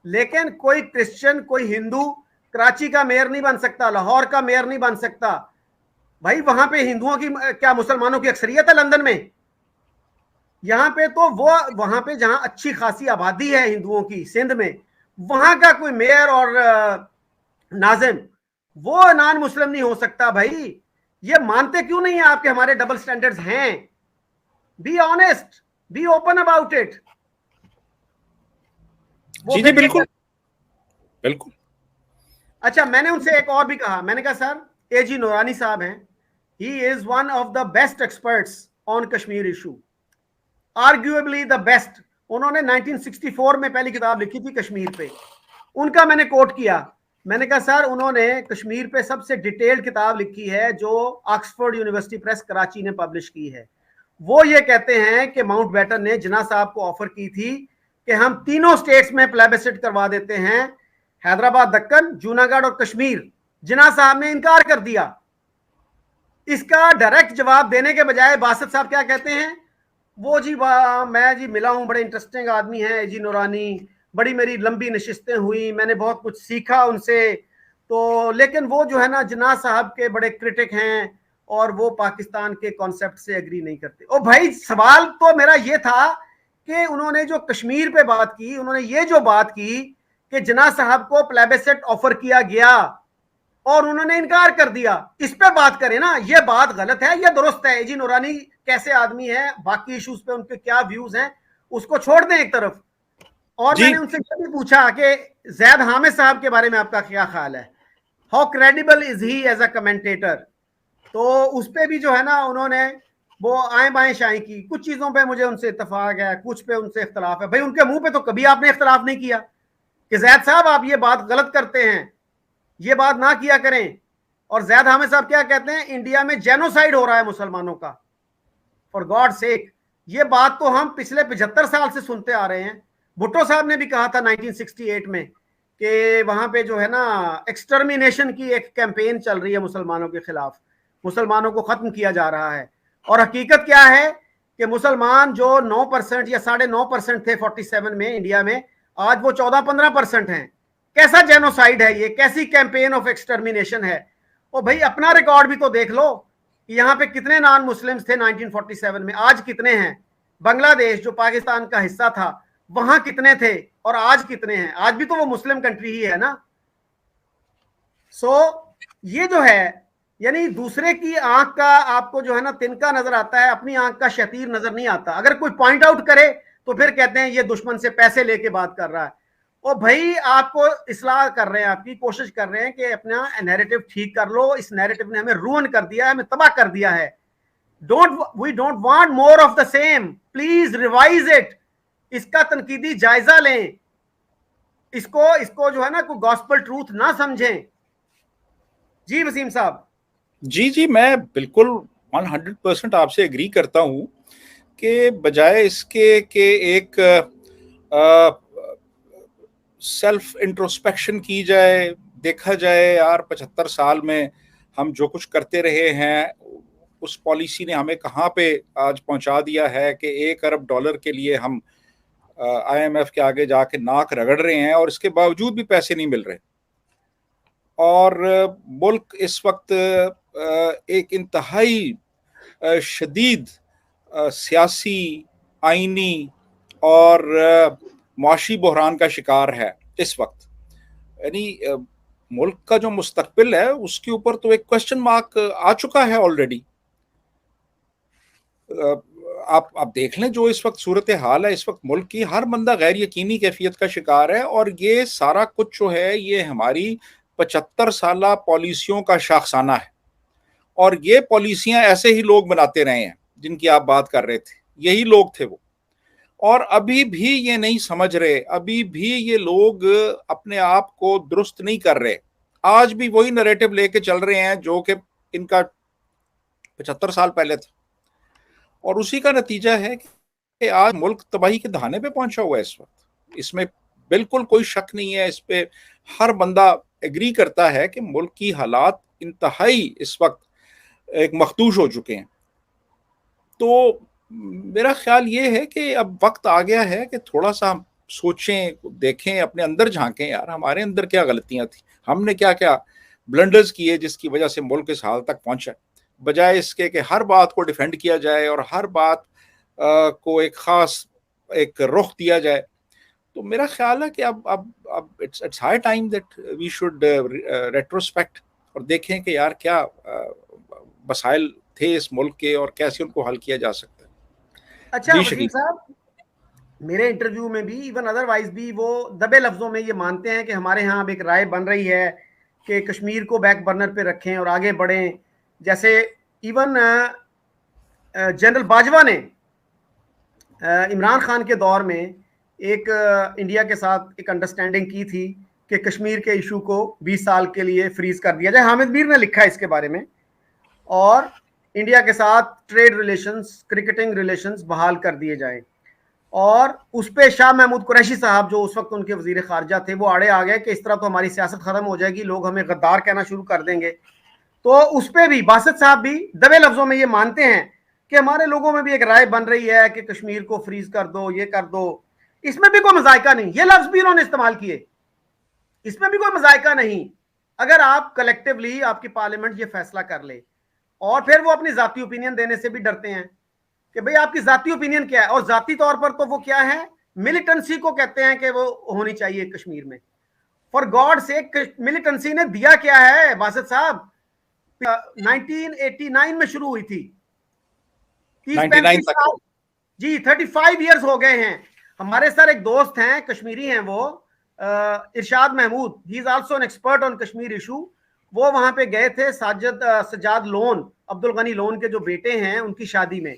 लेकिन कोई क्रिश्चियन, कोई हिंदू कराची का मेयर नहीं बन सकता, लाहौर का मेयर नहीं बन सकता। भाई वहां पे हिंदुओं की क्या मुसलमानों की अक्सरियत है लंदन में? यहाँ पे तो वो वहां पे जहां अच्छी खासी आबादी है हिंदुओं की, सिंध में, वहां का कोई मेयर और नाजिम वो नॉन मुस्लिम नहीं हो सकता। भाई ये मानते क्यों नहीं है आपके हमारे डबल स्टैंडर्ड्स हैं? Be honest, be open about it. जी जी बिल्कुल बिल्कुल। अच्छा, मैंने उनसे एक और भी कहा, मैंने कहा सर एजी नूरानी साहब हैं, he is one of the best experts on Kashmir issue, arguably the best. उन्होंने 1964 में पहली किताब लिखी थी कश्मीर पे, उनका मैंने कोट किया। मैंने कहा सर उन्होंने कश्मीर पे सबसे डिटेल्ड किताब लिखी है जो ऑक्सफोर्ड यूनिवर्सिटी प्रेस कराची ने पब्लिश की है। वो ये कहते हैं कि माउंट बैटन ने जिन्ना साहब को ऑफर की थी कि हम तीनों स्टेट्स में प्लेबिसिट करवा देते हैं, हैदराबाद, दक्कन, जूनागढ़ और कश्मीर। जिन्ना साहब ने इनकार कर दिया। इसका डायरेक्ट जवाब देने के बजाय बासित साहब क्या कहते हैं, वो जी मैं जी मिला हूं, बड़े इंटरेस्टिंग आदमी हैं जी नूरानी, बड़ी मेरी लंबी नशिस्तें हुई, मैंने बहुत कुछ सीखा उनसे, तो लेकिन वो जो है ना जिन्ना साहब के बड़े क्रिटिक हैं और वो पाकिस्तान के कॉन्सेप्ट से एग्री नहीं करते। ओ भाई, सवाल तो मेरा ये था कि उन्होंने जो कश्मीर पे बात की, उन्होंने ये जो बात की कि जिन्ना साहब को प्लेबिसिट ऑफर किया गया और उन्होंने इनकार कर दिया, इस पे बात करें ना। ये बात गलत है, ये दुरुस्त है। जी नूरानी कैसे आदमी है, बाकी इश्यूज पे उनके क्या व्यूज हैं, उसको छोड़ दें एक तरफ। और मैंने उनसे ये भी पूछा कि जैद हामिद साहब के बारे में आपका क्या ख्याल है, how credible is he as a commentator. तो उस पे भी जो है ना उन्होंने वो आए बाएं शाएं की। कुछ चीजों पे मुझे उनसे इत्तेफाक है, कुछ पे उनसे इख्तलाफ है। भाई उनके मुंह पे तो कभी आपने इख्तलाफ नहीं किया कि जैद साहब आप ये बात गलत करते हैं, ये बात ना किया करें। और जैद हामिद साहब क्या कहते हैं, इंडिया में जेनोसाइड हो रहा है मुसलमानों का। फॉर गॉड सेक, ये बात तो हम पिछले 75 साल से सुनते आ रहे हैं। भुट्टो साहब ने भी कहा था 1968 में कि वहां पे जो है ना एक्सटर्मिनेशन की एक कैंपेन चल रही है मुसलमानों के खिलाफ, मुसलमानों को खत्म किया जा रहा है। और हकीकत क्या है कि मुसलमान जो 9% या 9.5% थे 47 में इंडिया में, आज वो 14-15% हैं। कैसा जेनोसाइड है ये, कैसी कैंपेन ऑफ एक्सटर्मिनेशन है। ओ भाई, अपना रिकॉर्ड भी तो देख लो, यहाँ पे कितने नॉन मुस्लिम्स थे 1947 में, आज कितने हैं। बांग्लादेश जो पाकिस्तान का हिस्सा था, वहां कितने थे और आज कितने हैं। आज भी तो वो मुस्लिम कंट्री ही है ना। ये जो है, यानी दूसरे की आंख का आपको जो है ना तिनका नजर आता है, अपनी आंख का शतीर नजर नहीं आता। अगर कोई पॉइंट आउट करे तो फिर कहते हैं ये दुश्मन से पैसे लेके बात कर रहा है। ओ भाई, आपको इस्लाह कर रहे हैं, आपकी कोशिश कर रहे हैं कि अपना नैरेटिव ठीक कर लो। इस नैरेटिव ने हमें रूइन कर दिया है, हमें तबाह कर दिया है। We don't want more of the same, please revise it. इसका तनकीदी जायजा लें, इसको जो है ना कोई गॉस्पेल ट्रूथ ना समझें। जी वसीम साहब। जी, मैं बिल्कुल 100% आपसे एग्री करता हूं कि बजाय इसके कि एक सेल्फ इंट्रोस्पेक्शन की जाए, देखा जाए यार 75 साल में हम जो कुछ करते रहे हैं, उस पॉलिसी ने हमें कहाँ पे आज पहुंचा दिया है कि $1 अरब के लिए हम IMF के आगे जाके नाक रगड़ रहे हैं और इसके बावजूद भी पैसे नहीं मिल रहे। और मुल्क इस वक्त एक इंतहाई शदीद सियासी, आइनी और माशी बहरान का शिकार है इस वक्त। यानी मुल्क का जो मुस्तकबिल है उसके ऊपर तो एक क्वेश्चन मार्क आ चुका है ऑलरेडी। आप देख लें जो इस वक्त सूरत हाल है, इस वक्त मुल्क की हर बंदा गैर यकीनी कैफियत का शिकार है। और ये सारा कुछ जो है ये हमारी 75 साला पॉलिसियों का शाखसाना है। और ये पॉलिसियां ऐसे ही लोग बनाते रहे हैं जिनकी आप बात कर रहे थे, यही लोग थे वो। और अभी भी ये नहीं समझ रहे, अभी भी ये लोग अपने आप को दुरुस्त नहीं कर रहे। आज भी वही नैरेटिव लेके चल रहे हैं जो कि इनका 75 साल पहले था। और उसी का नतीजा है कि आज मुल्क तबाही के दहाने पे पहुंचा हुआ है इस वक्त। इसमें बिल्कुल कोई शक नहीं है, इस पे हर बंदा एग्री करता है कि मुल्क की हालात इंतहाई इस वक्त एक मखदूश हो चुके हैं। तो मेरा ख्याल ये है कि अब वक्त आ गया है कि थोड़ा सा हम सोचें, देखें, अपने अंदर झांकें। यार हमारे अंदर क्या गलतियां थी, हमने क्या क्या ब्लंडर्स किए जिसकी वजह से मुल्क इस हाल तक पहुंचा। बजाय इसके कि हर बात को डिफेंड किया जाए और हर बात को एक खास एक रुख दिया जाए। तो मेरा ख्याल है कि अब it's high time that we should retrospect और देखें कि यार क्या मसाइल थे इस मुल्क के और कैसे उनको हल किया जा सकता है। अच्छा जी वसीम साहब, मेरे इंटरव्यू में भी इवन अदरवाइज भी वो दबे लफ्जों में ये मानते हैं कि हमारे यहाँ अब एक राय बन रही है कि कश्मीर को बैक बर्नर पे रखें और आगे बढ़ें। जैसे इवन जनरल बाजवा ने इमरान खान के दौर में एक इंडिया के साथ एक अंडरस्टैंडिंग की थी कि कश्मीर के इशू को 20 साल के लिए फ्रीज कर दिया जाए। हामिद मीर ने लिखा है इसके बारे में। और इंडिया के साथ ट्रेड रिलेशंस, क्रिकेटिंग रिलेशंस बहाल कर दिए जाएं। और उस पर शाह महमूद कुरैशी साहब जो उस वक्त उनके वजीर खारजा थे, वो आड़े आ गए कि इस तरह तो हमारी सियासत खत्म हो जाएगी, लोग हमें गद्दार कहना शुरू कर देंगे। तो उस पर भी बासत साहब भी दबे लफ्जों में ये मानते हैं कि हमारे लोगों में भी एक राय बन रही है कि कश्मीर को फ्रीज कर दो, ये कर दो। इसमें भी कोई मजायका नहीं, ये लफ्ज भी उन्होंने इस्तेमाल किए, इसमें भी कोई मजायका नहीं। अगर आप कलेक्टिवली आपकी पार्लियामेंट ये फैसला कर ले, और फिर वो अपनी जाती ओपिनियन देने से भी डरते हैं कि भाई आपकी जाती ओपिनियन क्या है। और जाती तौर पर तो वो क्या है, मिलिटेंसी को कहते हैं कि वो होनी चाहिए कश्मीर में। फॉर गॉड से मिलिटेंसी ने दिया क्या है बासत साहब? 1989 में शुरू हुई थी, 30-35 साल जी, 35 इयर्स हो गए हैं। हमारे सर एक दोस्त हैं, कश्मीरी हैं वो, Irshad Mahmood, he is also an expert on Kashmir issue. वो वहां पे गए थे सजाद लोन, अब्दुल गनी लोन के जो बेटे हैं, उनकी शादी में।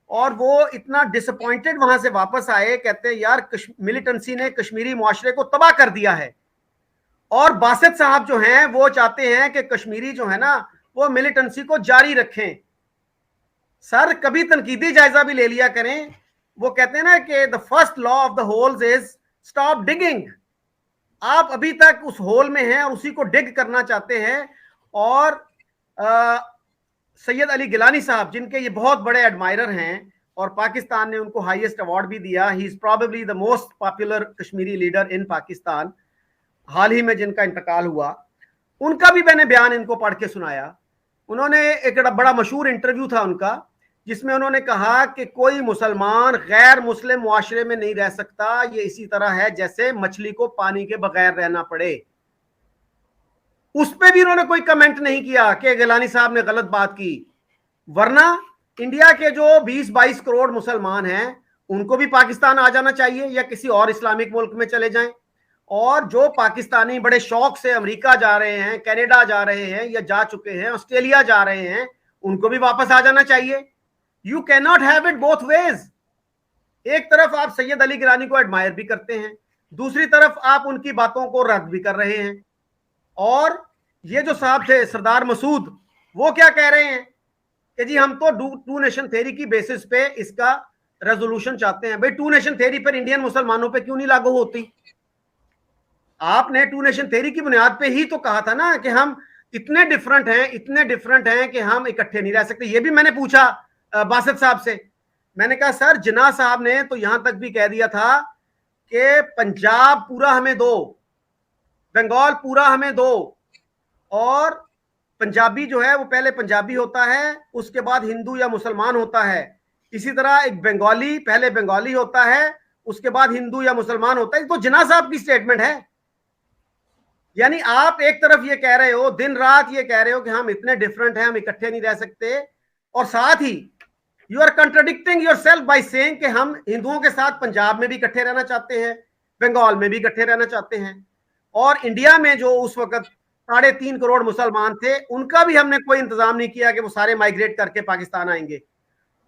और वो इतना डिसअपॉइंटेड वहां से वापस आए, कहते हैं यार मिलिटेंसी ने कश्मीरी मुआशरे को तबाह कर दिया है। और बासित साहब जो हैं वो चाहते हैं कि कश्मीरी जो है ना वो मिलिटेंसी को जारी रखें। सर कभी तनकीदी जायजा भी ले लिया करें। वो कहते हैं ना कि the first law of the holes is stop digging. आप अभी तक उस होल में हैं और उसी को डिग करना चाहते हैं। और सैयद अली गिलानी साहब जिनके ये बहुत बड़े एडमायरर हैं और पाकिस्तान ने उनको हाईएस्ट अवार्ड भी दिया, he is probably the most popular Kashmiri leader in Pakistan, हाल ही में जिनका इंतकाल हुआ, उनका भी मैंने बयान इनको पढ़ के सुनाया। उन्होंने एक बड़ा मशहूर इंटरव्यू था उनका जिसमें उन्होंने कहा कि कोई मुसलमान गैर मुस्लिम मुआशरे में नहीं रह सकता, ये इसी तरह है जैसे मछली को पानी के बगैर रहना पड़े। उस पर भी उन्होंने कोई कमेंट नहीं किया कि गिलानी साहब ने गलत बात की। वरना इंडिया के जो 20-22 करोड़ मुसलमान हैं उनको भी पाकिस्तान आ जाना चाहिए या किसी और इस्लामिक मुल्क में चले जाएं। और जो पाकिस्तानी बड़े शौक से अमेरिका जा रहे हैं, कनाडा जा रहे हैं या जा चुके हैं, ऑस्ट्रेलिया जा रहे हैं, उनको भी वापस आ जाना चाहिए। You can not have it both ways. एक तरफ आप सैयद अली गिलानी को एडमायर भी करते हैं, दूसरी तरफ आप उनकी बातों को रद्द भी कर रहे हैं। और ये जो साहब थे सरदार मसूद, वो क्या कह रहे हैं कि जी हम तो टू नेशन थ्योरी की बेसिस पे इसका रेजोल्यूशन चाहते हैं। भाई टू नेशन थ्योरी पर इंडियन मुसलमानों पे क्यों नहीं लागू होती? आपने टू नेशन थ्योरी की बुनियाद पे ही तो कहा था ना कि हम इतने डिफरेंट हैं कि हम इकट्ठे नहीं रह सकते। ये भी मैंने पूछा बासित साहब से। मैंने कहा सर जिन्ना साहब ने तो यहां तक भी कह दिया था कि पंजाब पूरा हमें दो, बंगाल पूरा हमें दो, और पंजाबी जो है वो पहले पंजाबी होता है, उसके बाद हिंदू या मुसलमान होता है। इसी तरह एक बंगाली पहले बंगाली होता है, उसके बाद हिंदू या मुसलमान होता है। तो जिन्ना साहब की स्टेटमेंट है। यानी आप एक तरफ ये कह रहे हो, दिन रात ये कह रहे हो कि हम इतने डिफरेंट हैं, हम इकट्ठे नहीं रह सकते, और साथ ही you are contradicting yourself by saying कि हम हिंदुओं के साथ पंजाब में भी इकट्ठे रहना चाहते हैं, बंगाल में भी इकट्ठे रहना चाहते हैं, और इंडिया में जो उस वक्त 3.5 करोड़ मुसलमान थे उनका भी हमने कोई इंतजाम नहीं किया कि वो सारे माइग्रेट करके पाकिस्तान आएंगे।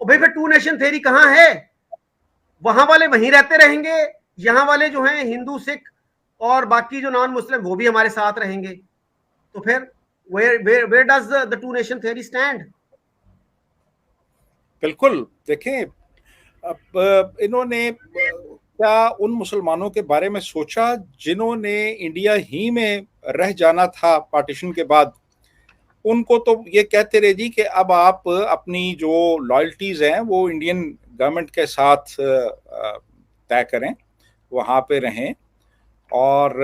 और भाई फिर टू नेशन थ्योरी कहां है? वहां वाले वहीं रहते रहेंगे, यहां वाले जो हैं हिंदू सिख और बाकी जो नॉन मुस्लिम वो भी हमारे साथ रहेंगे। तो फिर where does the two nation theory stand? बिल्कुल देखें, अब इन्होंने क्या उन मुसलमानों के बारे में सोचा जिन्होंने इंडिया ही में रह जाना था पार्टीशन के बाद? उनको तो ये कहते रहे जी कि अब आप अपनी जो लॉयल्टीज हैं वो इंडियन गवर्नमेंट के साथ तय करें, वहाँ पे रहें, और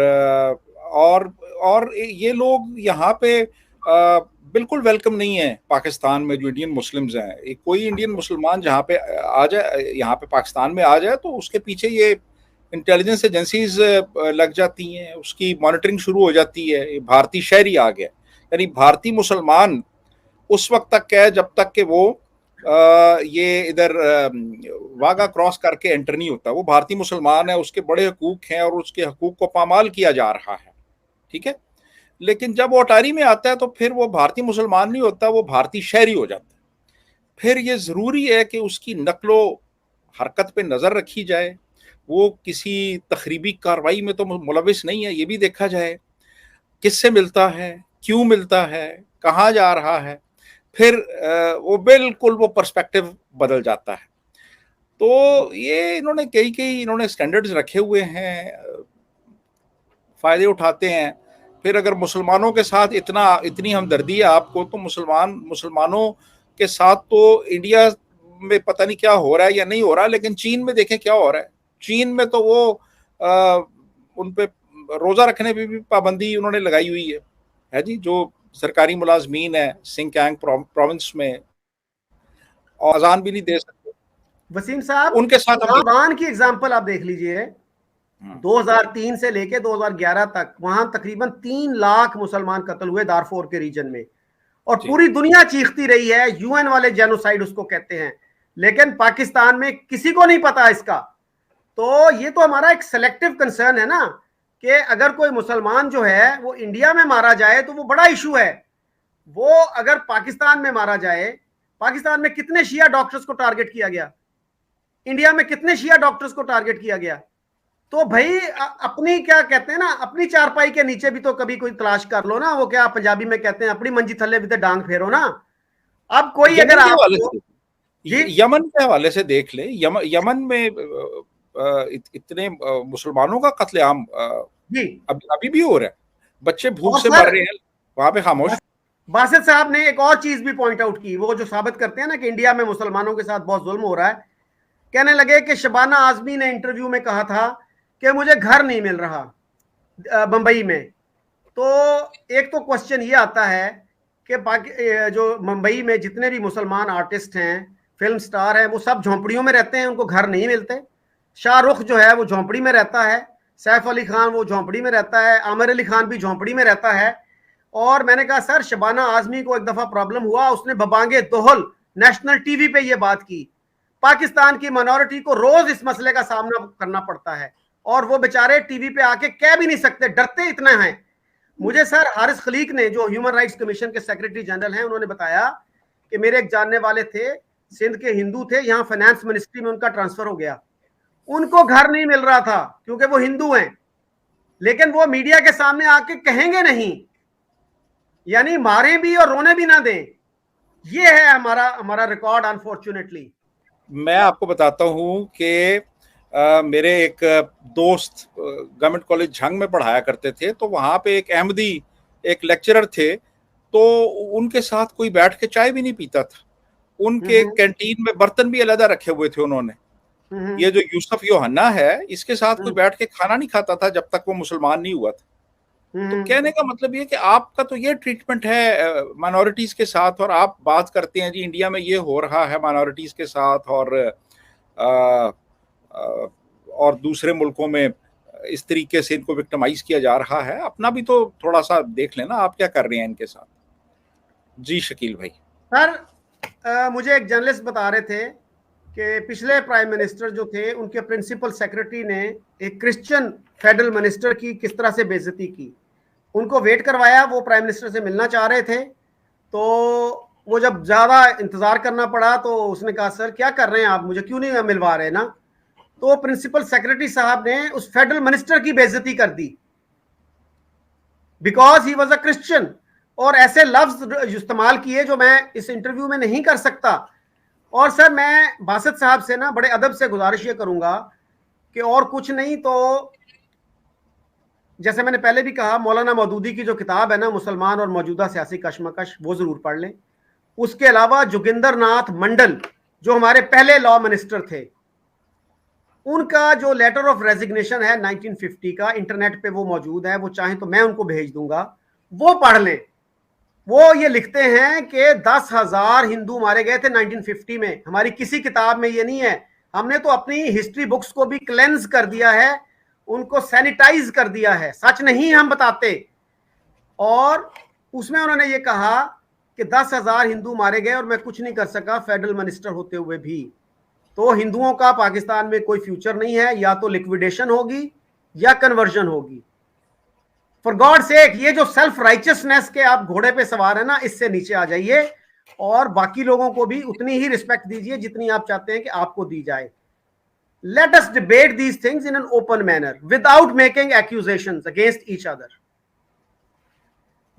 ये लोग यहाँ पे बिल्कुल वेलकम नहीं है पाकिस्तान में। जो इंडियन मुस्लिम्स हैं, कोई इंडियन मुसलमान जहाँ पे आ जाए, यहाँ पे पाकिस्तान में आ जाए, तो उसके पीछे ये इंटेलिजेंस एजेंसीज लग जाती हैं, उसकी मॉनिटरिंग शुरू हो जाती है। ये भारतीय शहरी आ गया, यानी भारतीय मुसलमान उस वक्त तक है जब तक कि वो ये इधर वागा क्रॉस करके एंटर नहीं होता। वो भारतीय मुसलमान है, उसके बड़े हकूक हैं और उसके हकूक को पामाल किया जा रहा है, ठीक है। लेकिन जब वो अटारी में आता है तो फिर वो भारतीय मुसलमान नहीं होता, वो भारतीय शहरी हो जाता है। फिर ये ज़रूरी है कि उसकी नकलो हरकत पे नज़र रखी जाए, वो किसी तखरीबी कार्रवाई में तो मुलविस नहीं है, ये भी देखा जाए किससे मिलता है, क्यों मिलता है, कहाँ जा रहा है। फिर वो बिल्कुल वो पर्सपेक्टिव बदल जाता है। तो ये इन्होंने स्टैंडर्ड्स रखे हुए हैं, फ़ायदे उठाते हैं। फिर अगर मुसलमानों के साथ इतनी हमदर्दी है आपको, तो मुसलमानों के साथ तो इंडिया में पता नहीं क्या हो रहा है या नहीं हो रहा, लेकिन चीन में देखें क्या हो रहा है। चीन में तो वो उन पे रोज़ा रखने पे भी पाबंदी उन्होंने लगाई हुई है जी। जो सरकारी मुलाजमीन है सिंकियांग प्रोविंस में, और अजान भी नहीं दे सकते। वसीम साहब, उनके साथ अफगान की एग्जांपल आप देख लीजिए। 2003 से लेके 2011 तक वहां तकरीबन 3 लाख मुसलमान कत्ल हुए दारफोर के रीजन में, और पूरी दुनिया चीखती रही है, यूएन वाले जेनोसाइड उसको कहते हैं, लेकिन पाकिस्तान में किसी को नहीं पता इसका। तो ये तो हमारा एक सेलेक्टिव कंसर्न है ना, कि अगर कोई मुसलमान जो है वो इंडिया में मारा जाए तो वो बड़ा इशू है। वो अगर पाकिस्तान में मारा जाए, पाकिस्तान में कितने शिया डॉक्टर्स को टारगेट किया गया, इंडिया में कितने शिया डॉक्टर्स को टारगेट किया गया? तो भाई अपनी क्या कहते हैं ना, अपनी चारपाई के नीचे भी तो कभी कोई तलाश कर लो ना, वो क्या पंजाबी में कहते हैं, अपनी मंजी थल्ले भी तो डांग फेरो ना। अब कोई अगर यमन के हवाले आपको, से, जी यमन के हवाले से देख ले, यमन में इतने मुसलमानों का कत्लेआम जी, अभी भी हो रहा है, बच्चे भूख और से मर सर रहे हैं वहां पे खामोश। बासित साहब ने एक और चीज भी पॉइंट आउट की, वो जो साबित करते हैं ना कि इंडिया में मुसलमानों के साथ बहुत जुल्म हो रहा है। कहने लगे कि शबाना आजमी ने इंटरव्यू में कहा था कि मुझे घर नहीं मिल रहा बंबई में। तो एक तो क्वेश्चन ये आता है कि जो मुंबई में जितने भी मुसलमान आर्टिस्ट हैं, फिल्म स्टार हैं, वो सब झोंपड़ियों में रहते हैं, उनको घर नहीं मिलते। शाहरुख जो है वो झोंपड़ी में रहता है, सैफ अली खान वो झोंपड़ी में रहता है, आमिर अली खान भी झोंपड़ी में रहता है। और मैंने कहा सर, शबाना आजमी को एक दफा प्रॉब्लम हुआ, उसने बबांगे दोहल नेशनल टीवी पे ये बात की। पाकिस्तान की माइनॉरिटी को रोज इस मसले का सामना करना पड़ता है और वो बेचारे टीवी पे आके कह भी नहीं सकते, डरते इतना हैं। मुझे सर हारिस खलीक ने, जो ह्यूमन राइट्स कमीशन के सेक्रेटरी जनरल हैं, उन्होंने बताया कि मेरे एक जानने वाले थे, सिंध के हिंदू थे, यहाँ फाइनेंस मिनिस्ट्री में उनका ट्रांसफर हो गया, उनको घर नहीं मिल रहा था क्योंकि वो हिंदू हैं, लेकिन वो मीडिया के सामने आके कहेंगे नहीं, यानी मारे भी और रोने भी ना दें। ये है हमारा हमारा रिकॉर्ड अनफॉर्चुनेटली। मैं आपको बताता हूँ कि मेरे एक दोस्त गवर्नमेंट कॉलेज झंग में पढ़ाया करते थे, तो वहाँ पे एक अहमदी एक लेक्चरर थे, तो उनके साथ कोई बैठ के चाय भी नहीं पीता था। उनके कैंटीन में बर्तन भी अलग रखे हुए थे उन्होंने। ये जो यूसुफ योहन्ना है, इसके साथ कोई बैठ के खाना नहीं खाता था जब तक वो मुसलमान नहीं हुआ था। तो कहने का मतलब ये कि आपका तो ये ट्रीटमेंट है माइनॉरिटीज के साथ, और आप बात करते हैं जी इंडिया में ये हो रहा है माइनॉरिटीज के साथ, और दूसरे मुल्कों में इस तरीके से इनको विक्टिमाइज किया जा रहा है। अपना भी तो थोड़ा सा देख लेना, आप क्या कर रहे हैं इनके साथ। जी शकील भाई। सर मुझे एक जर्नलिस्ट बता रहे थे कि पिछले प्राइम मिनिस्टर जो थे, उनके प्रिंसिपल सेक्रेटरी ने एक क्रिश्चियन फेडरल मिनिस्टर की किस तरह से बेइज्जती की। उनको वेट करवाया, वो प्राइम मिनिस्टर से मिलना चाह रहे थे, तो वो जब ज्यादा इंतजार करना पड़ा तो उसने कहा सर क्या कर रहे हैं आप, मुझे क्यों नहीं मिलवा रहे ना। तो प्रिंसिपल सेक्रेटरी साहब ने उस फेडरल मिनिस्टर की बेइज्जती कर दी because he was a Christian, और ऐसे लफ्ज इस्तेमाल किए जो मैं इस इंटरव्यू में नहीं कर सकता। और सर मैं बासित साहब से ना बड़े अदब से गुजारिश ये करूंगा कि और कुछ नहीं तो, जैसे मैंने पहले भी कहा, मौलाना मौदूदी की जो किताब है ना, मुसलमान और मौजूदा सियासी कशमकश, वो जरूर पढ़ लें। उसके अलावा जोगिंदर नाथ मंडल, जो हमारे पहले लॉ मिनिस्टर थे, उनका जो लेटर ऑफ रेजिग्नेशन है 1950 का, इंटरनेट पे वो मौजूद है, वो चाहें तो मैं उनको भेज दूंगा, वो पढ़ लें। वो ये लिखते हैं कि 10,000 हिंदू मारे गए थे 1950 में। हमारी किसी किताब में ये नहीं है, हमने तो अपनी हिस्ट्री बुक्स को भी क्लेंस कर दिया है, उनको सैनिटाइज कर दिया है, सच नहीं हम बताते। और उसमें उन्होंने ये कहा कि 10,000 हिंदू मारे गए और मैं कुछ नहीं कर सका फेडरल मिनिस्टर होते हुए भी। तो हिंदुओं का पाकिस्तान में कोई फ्यूचर नहीं है, या तो लिक्विडेशन होगी या कन्वर्जन होगी। फॉर गॉड सेक, ये जो सेल्फ राइचियसनेस के आप घोड़े पे सवार है ना, इससे नीचे आ जाइए और बाकी लोगों को भी उतनी ही रिस्पेक्ट दीजिए जितनी आप चाहते हैं कि आपको दी जाए। Let us debate these things in an open manner without making accusations against each other.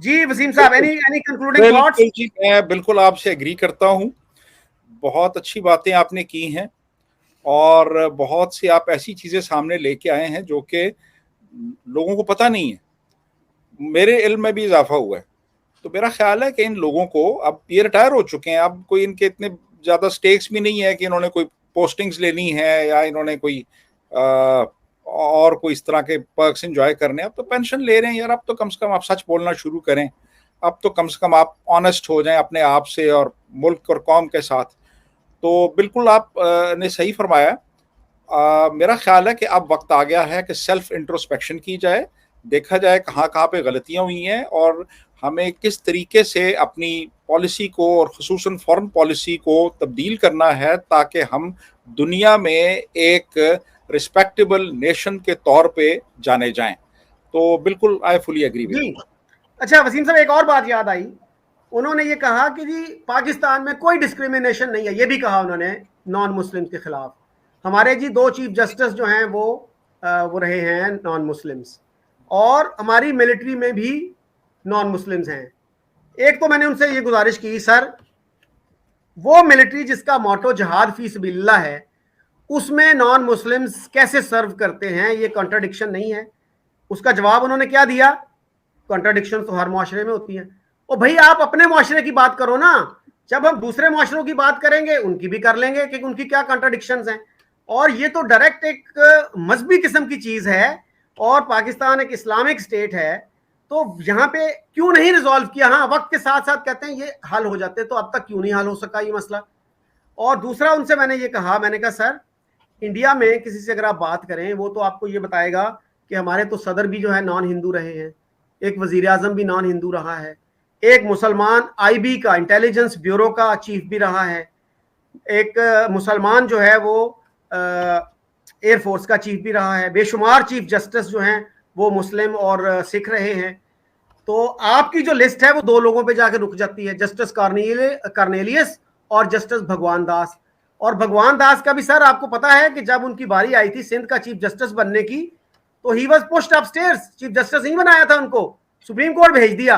जी वसीम साहब, any concluding thoughts? जी मैं बिल्कुल आपसे एग्री करता हूँ। बहुत अच्छी बातें आपने की हैं और बहुत सी आप ऐसी चीजें सामने लेके आए हैं जो कि लोगों को पता नहीं है। मेरे इल्म में भी इजाफा हुआ है। तो मेरा ख्याल है कि इन लोगों को, अब ये रिटायर हो चुके हैं, अब कोई इनके इतने ज्यादा स्टेक्स भी नहीं है कि इन्होंने कोई पोस्टिंग्स लेनी है या इन्होंने कोई और कोई इस तरह के पर्क्स एंजॉय करने। अब तो पेंशन ले रहे हैं यार, अब तो कम से कम आप सच बोलना शुरू करें, अब तो कम से कम आप ऑनेस्ट हो जाएं अपने आप से और मुल्क और कौम के साथ। तो बिल्कुल आप ने सही फरमाया। मेरा ख्याल है कि अब वक्त आ गया है कि सेल्फ इंट्रोस्पेक्शन की जाए, देखा जाए कहाँ कहाँ पे गलतियाँ हुई हैं और हमें किस तरीके से अपनी पॉलिसी को और खुसूसन फॉरेन पॉलिसी को तब्दील करना है ताकि हम दुनिया में एक रिस्पेक्टेबल नेशन के तौर पे जाने जाएं। तो बिल्कुल आई फुली एग्री विद। अच्छा वसीम साहब, एक और बात याद आई, उन्होंने ये कहा कि जी पाकिस्तान में कोई डिस्क्रिमिनेशन नहीं है, ये भी कहा उन्होंने नॉन मुस्लिम के खिलाफ। हमारे जी 2 चीफ जस्टिस जो हैं वो वो रहे हैं नॉन मुस्लिम्स, और हमारी मिलिट्री में भी नॉन मुस्लिम्स हैं। एक तो मैंने उनसे ये गुजारिश की, सर वो मिलिट्री जिसका मोटो जहाद फी सबिलिल्लाह है, उसमें नॉन मुस्लिम्स कैसे सर्व करते हैं? ये कॉन्ट्राडिक्शन नहीं है? उसका जवाब उन्होंने क्या दिया, कॉन्ट्राडिक्शन तो हर मुआशरे में होती है। ओ भाई, आप अपने मुआशरे की बात करो ना, जब हम दूसरे मुआशरों की बात करेंगे उनकी भी कर लेंगे कि उनकी क्या कॉन्ट्राडिक्शंस हैं। और ये तो डायरेक्ट एक मजहबी किस्म की चीज है, और पाकिस्तान एक इस्लामिक स्टेट है, तो यहाँ पे क्यों नहीं रिजॉल्व किया? हाँ, वक्त के साथ साथ कहते हैं ये हल हो जाते, तो अब तक क्यों नहीं हल हो सका ये मसला? और दूसरा उनसे मैंने ये कहा, मैंने कहा सर इंडिया में किसी से अगर आप बात करें, वो तो आपको ये बताएगा कि हमारे तो सदर भी जो है नॉन हिंदू रहे हैं, एक वजीर आजम भी नॉन हिंदू रहा है, एक मुसलमान आईबी का इंटेलिजेंस ब्यूरो का चीफ भी रहा है, एक मुसलमान जो है वो एयरफोर्स का चीफ भी रहा है, बेशुमार चीफ जस्टिस जो हैं वो मुस्लिम और सिख रहे हैं। तो आपकी जो लिस्ट है वो दो लोगों पे जाके रुक जाती है, जस्टिस कार्नेलियस और जस्टिस भगवान दास। और भगवान दास का भी सर आपको पता है कि जब उनकी बारी आई थी सिंध का चीफ जस्टिस बनने की, तो he was pushed upstairs, chief justice नहीं बनाया था उनको, सुप्रीम कोर्ट भेज दिया।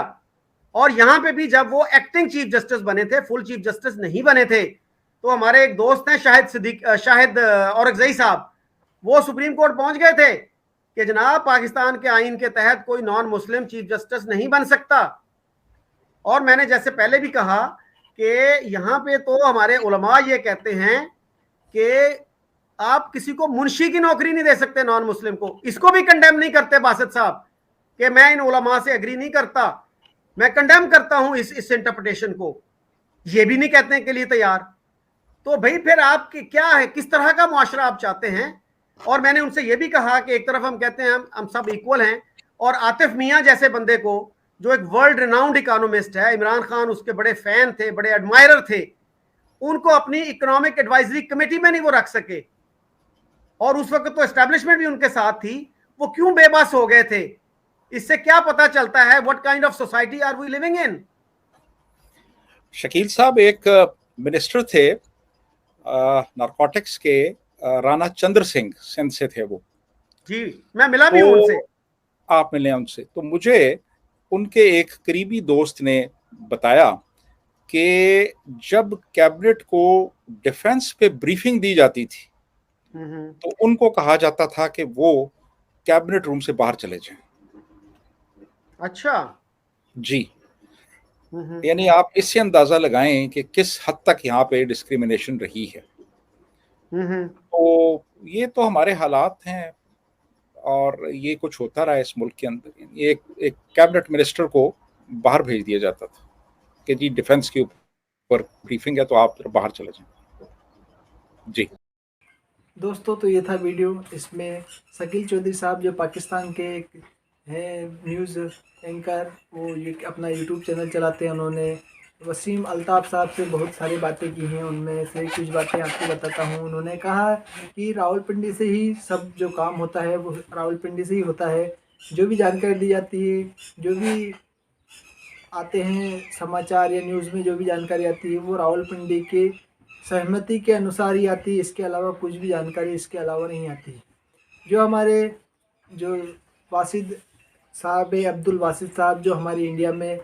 और यहां पे भी जब वो एक्टिंग चीफ जस्टिस बने थे, फुल चीफ जस्टिस नहीं बने थे, तो हमारे एक दोस्त हैं शाहिद औरकजई साहब, वो सुप्रीम कोर्ट पहुंच गए थे कि जनाब पाकिस्तान के आइन के तहत कोई नॉन मुस्लिम चीफ जस्टिस नहीं बन सकता। और मैंने जैसे पहले भी कहा कि यहाँ पे तो हमारे उलमा ये कहते हैं कि आप किसी को मुंशी की नौकरी नहीं दे सकते नॉन मुस्लिम को। इसको भी कंडेम नहीं करते बासित साहब कि मैं इन उलमा से एग्री नहीं करता, मैं कंडेम करता हूं इस इंटरप्रिटेशन को, ये भी नहीं कहने के लिए तैयार। तो भाई फिर आप क्या है, किस तरह का मुआशरा आप चाहते हैं? और मैंने उनसे ये भी कहा कि एक तरफ हम कहते हैं हम सब इक्वल हैं, और आतिफ मियां जैसे बंदे को जो एक वर्ल्ड रिनाउंड इकोनॉमिस्ट है, इमरान खान उसके बड़े फैन थे, बड़े एडमायरर थे, उनको अपनी इकोनॉमिक एडवाइजरी कमेटी में नहीं वो रख सके, और उस वक्त तो एस्टैब्लिशमेंट भी उनके साथ थी, वो क्यों बेबस हो गए थे? इससे क्या पता चलता है what kind of society are we living in? Shakeel साहब एक मिनिस्टर थे नारकोटिक्स के, राणा चंद्र सिंह, सिंध से थे वो जी, मैं मिला भी हूं उनसे। आप मिले उनसे? तो मुझे उनके एक करीबी दोस्त ने बताया कि जब कैबिनेट को डिफेंस पे ब्रीफिंग दी जाती थी तो उनको कहा जाता था कि वो कैबिनेट रूम से बाहर चले जाएं। अच्छा जी, यानी आप इससे अंदाजा लगाएं कि किस हद तक यहाँ पे डिस्क्रिमिनेशन रही है। तो ये तो हमारे हालात हैं, और ये कुछ होता रहा है इस मुल्क के अंदर। एक कैबिनेट मिनिस्टर को बाहर भेज दिया जाता था कि जी डिफेंस के ऊपर ब्रीफिंग है तो आप बाहर चले जाएं। जी दोस्तों, तो ये था वीडियो। इसमें शकील चौधरी साहब जो पाकिस्तान के एक हैं न्यूज़ एंकर, वो ये अपना यूट्यूब चैनल चलाते हैं, उन्होंने वसीम अल्ताफ़ साहब से बहुत सारी बातें की हैं। उनमें से कुछ बातें आपको बताता हूँ। उन्होंने कहा कि रावलपिंडी से ही सब जो काम होता है वो रावलपिंडी से ही होता है। जो भी जानकारी दी जाती है, जो भी आते हैं समाचार या न्यूज़ में जो भी जानकारी आती है, वो रावलपिंडी के सहमति के अनुसार ही आती है। इसके अलावा कुछ भी जानकारी इसके अलावा नहीं आती। जो हमारे जो वासिद साहब है, अब्दुल वासिद साहब, जो हमारी इंडिया में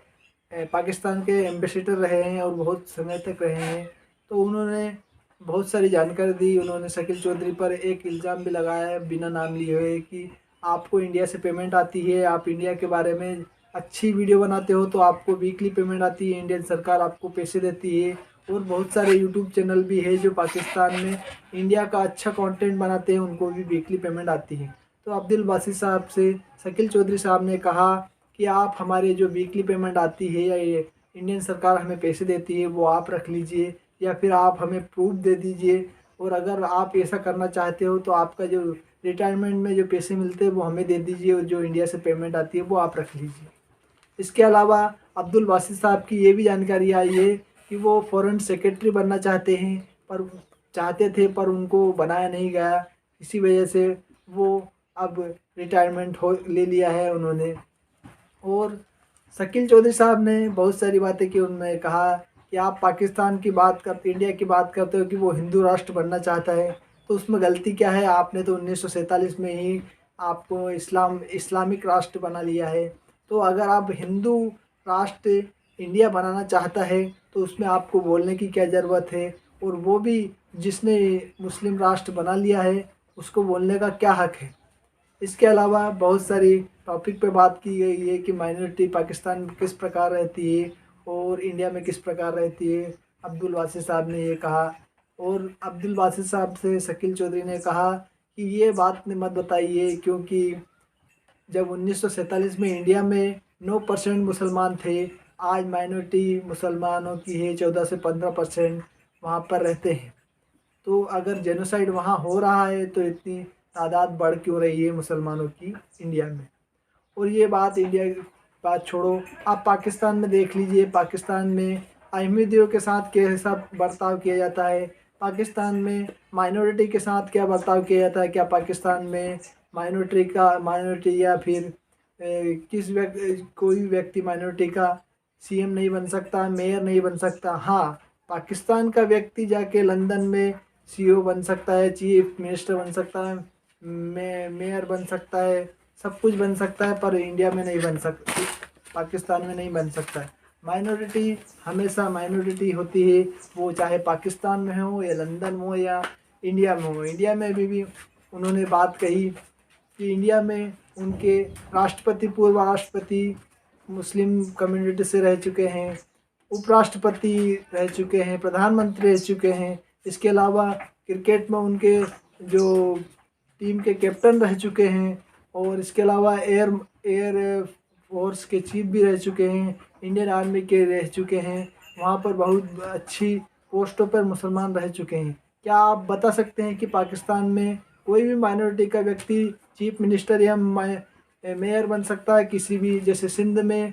पाकिस्तान के एम्बेसडर रहे हैं और बहुत समय तक रहे हैं, तो उन्होंने बहुत सारी जानकारी दी। उन्होंने शकील चौधरी पर एक इल्ज़ाम भी लगाया है बिना नाम लिए हुए कि आपको इंडिया से पेमेंट आती है, आप इंडिया के बारे में अच्छी वीडियो बनाते हो तो आपको वीकली पेमेंट आती है, इंडियन सरकार आपको पैसे देती है। और बहुत सारे यूट्यूब चैनल भी है जो पाकिस्तान में इंडिया का अच्छा कंटेंट बनाते हैं, उनको भी वीकली पेमेंट आती है। तो अब्दुल बासित साहब से शकील चौधरी साहब ने कहा कि आप हमारे जो वीकली पेमेंट आती है या ये इंडियन सरकार हमें पैसे देती है वो आप रख लीजिए, या फिर आप हमें प्रूफ दे दीजिए। और अगर आप ऐसा करना चाहते हो तो आपका जो रिटायरमेंट में जो पैसे मिलते हैं वो हमें दे दीजिए, और जो इंडिया से पेमेंट आती है वो आप रख लीजिए। इसके अलावा अब्दुल बासित साहब की ये भी जानकारी आई है कि वो फॉरेन सेक्रेटरी बनना चाहते थे पर उनको बनाया नहीं गया। इसी वजह से वो अब रिटायरमेंट ले लिया है उन्होंने। और शकील चौधरी साहब ने बहुत सारी बातें की। उन्होंने कहा कि आप पाकिस्तान की बात करते, इंडिया की बात करते हो कि वो हिंदू राष्ट्र बनना चाहता है। तो उसमें गलती क्या है, आपने तो 1947 में ही आपको इस्लामिक राष्ट्र बना लिया है। तो अगर आप हिंदू राष्ट्र इंडिया बनाना चाहता है तो उसमें आपको बोलने की क्या ज़रूरत है, और वो भी जिसने मुस्लिम राष्ट्र बना लिया है उसको बोलने का क्या हक है। इसके अलावा बहुत सारी टॉपिक पे बात की गई है कि माइनॉरिटी पाकिस्तान में किस प्रकार रहती है और इंडिया में किस प्रकार रहती है। अब्दुल बासित साहब ने ये कहा, और अब्दुल बासित साहब से शकील चौधरी ने कहा कि ये बात मत बताइए, क्योंकि जब 1947 में इंडिया में 9% मुसलमान थे, आज माइनॉरिटी मुसलमानों की है 14 से 15% वहाँ पर रहते हैं। तो अगर जेनोसाइड वहाँ हो रहा है तो इतनी तादाद बढ़ क्यों रही है मुसलमानों की इंडिया में। और ये बात इंडिया की बात छोड़ो, आप पाकिस्तान में देख लीजिए, पाकिस्तान में अहमदियों के साथ कैसा बर्ताव किया जाता है, पाकिस्तान में माइनॉरिटी के साथ क्या बर्ताव किया जाता है। क्या पाकिस्तान में माइनॉरिटी या फिर कोई व्यक्ति माइनॉरिटी का सीएम नहीं बन सकता, मेयर नहीं बन सकता। हाँ, पाकिस्तान का व्यक्ति जाके लंदन में सीईओ बन सकता है, चीफ मिनिस्टर बन सकता है, मेयर बन सकता है, सब कुछ बन सकता है, पर इंडिया में नहीं बन सकता, पाकिस्तान में नहीं बन सकता है। माइनॉरिटी हमेशा माइनॉरिटी होती है, वो चाहे पाकिस्तान में हो या लंदन में हो या इंडिया में हो। इंडिया में भी उन्होंने बात कही कि इंडिया में उनके राष्ट्रपति, पूर्व राष्ट्रपति मुस्लिम कम्युनिटी से रह चुके हैं, उपराष्ट्रपति रह चुके हैं, प्रधानमंत्री रह चुके हैं। इसके अलावा क्रिकेट में उनके जो टीम के कैप्टन रह चुके हैं, और इसके अलावा एयर फोर्स के चीफ भी रह चुके हैं, इंडियन आर्मी के रह चुके हैं। वहाँ पर बहुत अच्छी पोस्टों पर मुसलमान रह चुके हैं। क्या आप बता सकते हैं कि पाकिस्तान में कोई भी माइनॉरिटी का व्यक्ति चीफ मिनिस्टर या मेयर बन सकता है किसी भी, जैसे सिंध में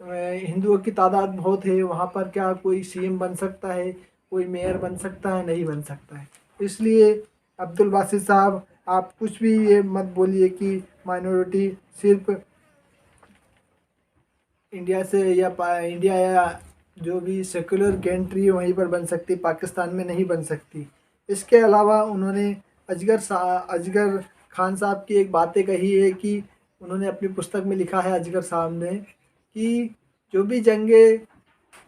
हिंदुओं की तादाद बहुत है, वहाँ पर क्या कोई सीएम बन सकता है, कोई मेयर बन सकता है? नहीं बन सकता है। इसलिए अब्दुल बासित साहब, आप कुछ भी ये मत बोलिए कि माइनॉरिटी सिर्फ इंडिया से या इंडिया या जो भी सेकुलर कंट्री है वहीं पर बन सकती, पाकिस्तान में नहीं बन सकती। इसके अलावा उन्होंने अजगर खान साहब की एक बातें कही है कि उन्होंने अपनी पुस्तक में लिखा है, अजगर साहब ने, कि जो भी जंगें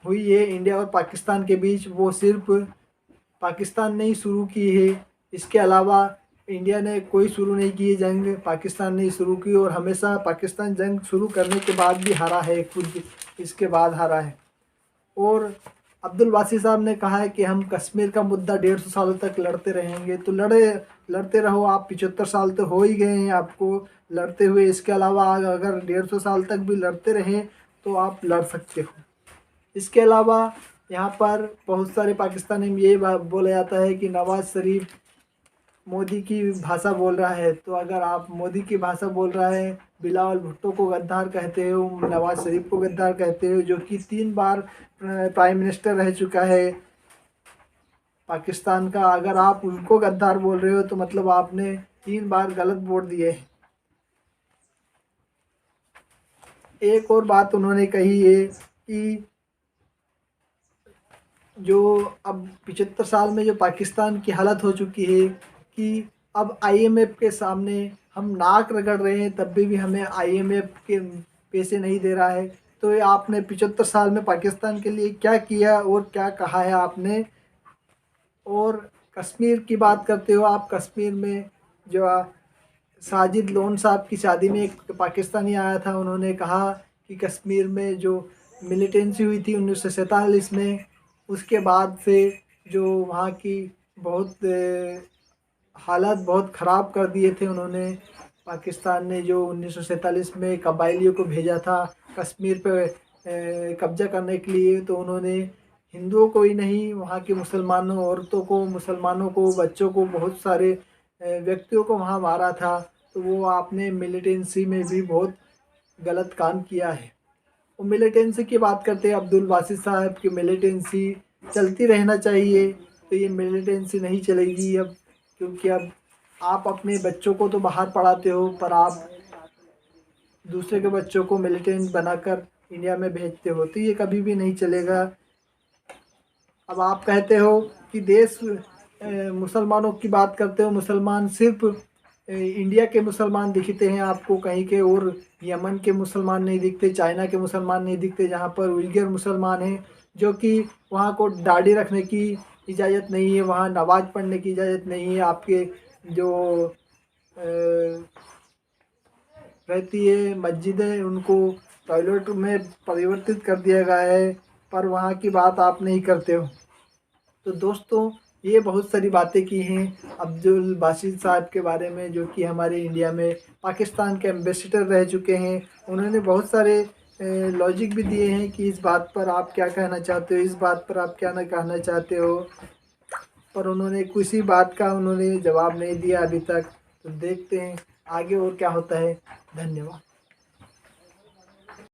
हुई है इंडिया और पाकिस्तान के बीच, वो सिर्फ पाकिस्तान ने ही शुरू की है। इसके अलावा इंडिया ने कोई शुरू नहीं की है जंग, पाकिस्तान ने ही शुरू की, और हमेशा पाकिस्तान जंग शुरू करने के बाद भी हारा है, खुद इसके बाद हारा है। और अब्दुल बासित साहब ने कहा है कि हम कश्मीर का मुद्दा 150 सालों तक लड़ते रहेंगे। तो लड़ते रहो, आप 75 साल तो हो ही गए हैं आपको लड़ते हुए। इसके अलावा अगर 150 साल तक भी लड़ते रहें तो आप लड़ सकते हो। इसके अलावा यहाँ पर बहुत सारे पाकिस्तानी में ये बोला जाता है कि नवाज़ शरीफ मोदी की भाषा बोल रहा है। तो अगर आप मोदी की भाषा बोल रहा है, बिलावल भुट्टो को गद्दार कहते हो, नवाज़ शरीफ को गद्दार कहते हो, जो कि 3 बार प्राइम मिनिस्टर रह चुका है पाकिस्तान का, अगर आप उनको गद्दार बोल रहे हो तो मतलब आपने 3 बार गलत वोट दिए हैं। एक और बात उन्होंने कही है कि जो अब 75 साल में जो पाकिस्तान की हालत हो चुकी है कि अब आईएमएफ के सामने हम नाक रगड़ रहे हैं, तब भी हमें आईएमएफ के पैसे नहीं दे रहा है। तो ये आपने 75 साल में पाकिस्तान के लिए क्या किया और क्या कहा है आपने? और कश्मीर की बात करते हो आप, कश्मीर में जो साजिद लोन साहब की शादी में एक पाकिस्तानी आया था, उन्होंने कहा कि कश्मीर में जो मिलिटेंसी हुई थी 1947 में, उसके बाद से जो वहाँ की बहुत हालात बहुत ख़राब कर दिए थे उन्होंने। पाकिस्तान ने जो 1947 में कबायलियों को भेजा था कश्मीर पे कब्जा करने के लिए, तो उन्होंने हिंदुओं को ही नहीं, वहाँ के मुसलमानों, औरतों को, मुसलमानों को, बच्चों को, बहुत सारे व्यक्तियों को वहाँ मारा था। तो वो आपने मिलिटेंसी में भी बहुत गलत काम किया है। वो मिलिटेंसी की बात करते हैं अब्दुल बासित साहब की, मिलिटेंसी चलती रहना चाहिए। तो ये मिलिटेंसी नहीं चलेगी अब, क्योंकि अब आप अपने बच्चों को तो बाहर पढ़ाते हो, पर आप दूसरे के बच्चों को मिलिटेंट बनाकर इंडिया में भेजते हो, तो ये कभी भी नहीं चलेगा। अब आप कहते हो कि देश मुसलमानों की बात करते हो, मुसलमान सिर्फ इंडिया के मुसलमान दिखते हैं आपको, कहीं के और यमन के मुसलमान नहीं दिखते, चाइना के मुसलमान नहीं दिखते, जहाँ पर उइगर मुसलमान हैं जो कि वहाँ को दाढ़ी रखने की इजाज़त नहीं है, वहाँ नमाज पढ़ने की इजाज़त नहीं है, आपके जो रहती है मस्जिदें उनको टॉयलेट में परिवर्तित कर दिया गया है, पर वहाँ की बात आप नहीं करते हो। तो दोस्तों, ये बहुत सारी बातें की हैं अब्दुल बासित साहब के बारे में, जो कि हमारे इंडिया में पाकिस्तान के एम्बेसडर रह चुके हैं। उन्होंने बहुत सारे लॉजिक भी दिए हैं कि इस बात पर आप क्या कहना चाहते हो, इस बात पर आप क्या ना कहना चाहते हो, पर उन्होंने किसी बात का उन्होंने जवाब नहीं दिया अभी तक। तो देखते हैं आगे और क्या होता है। धन्यवाद।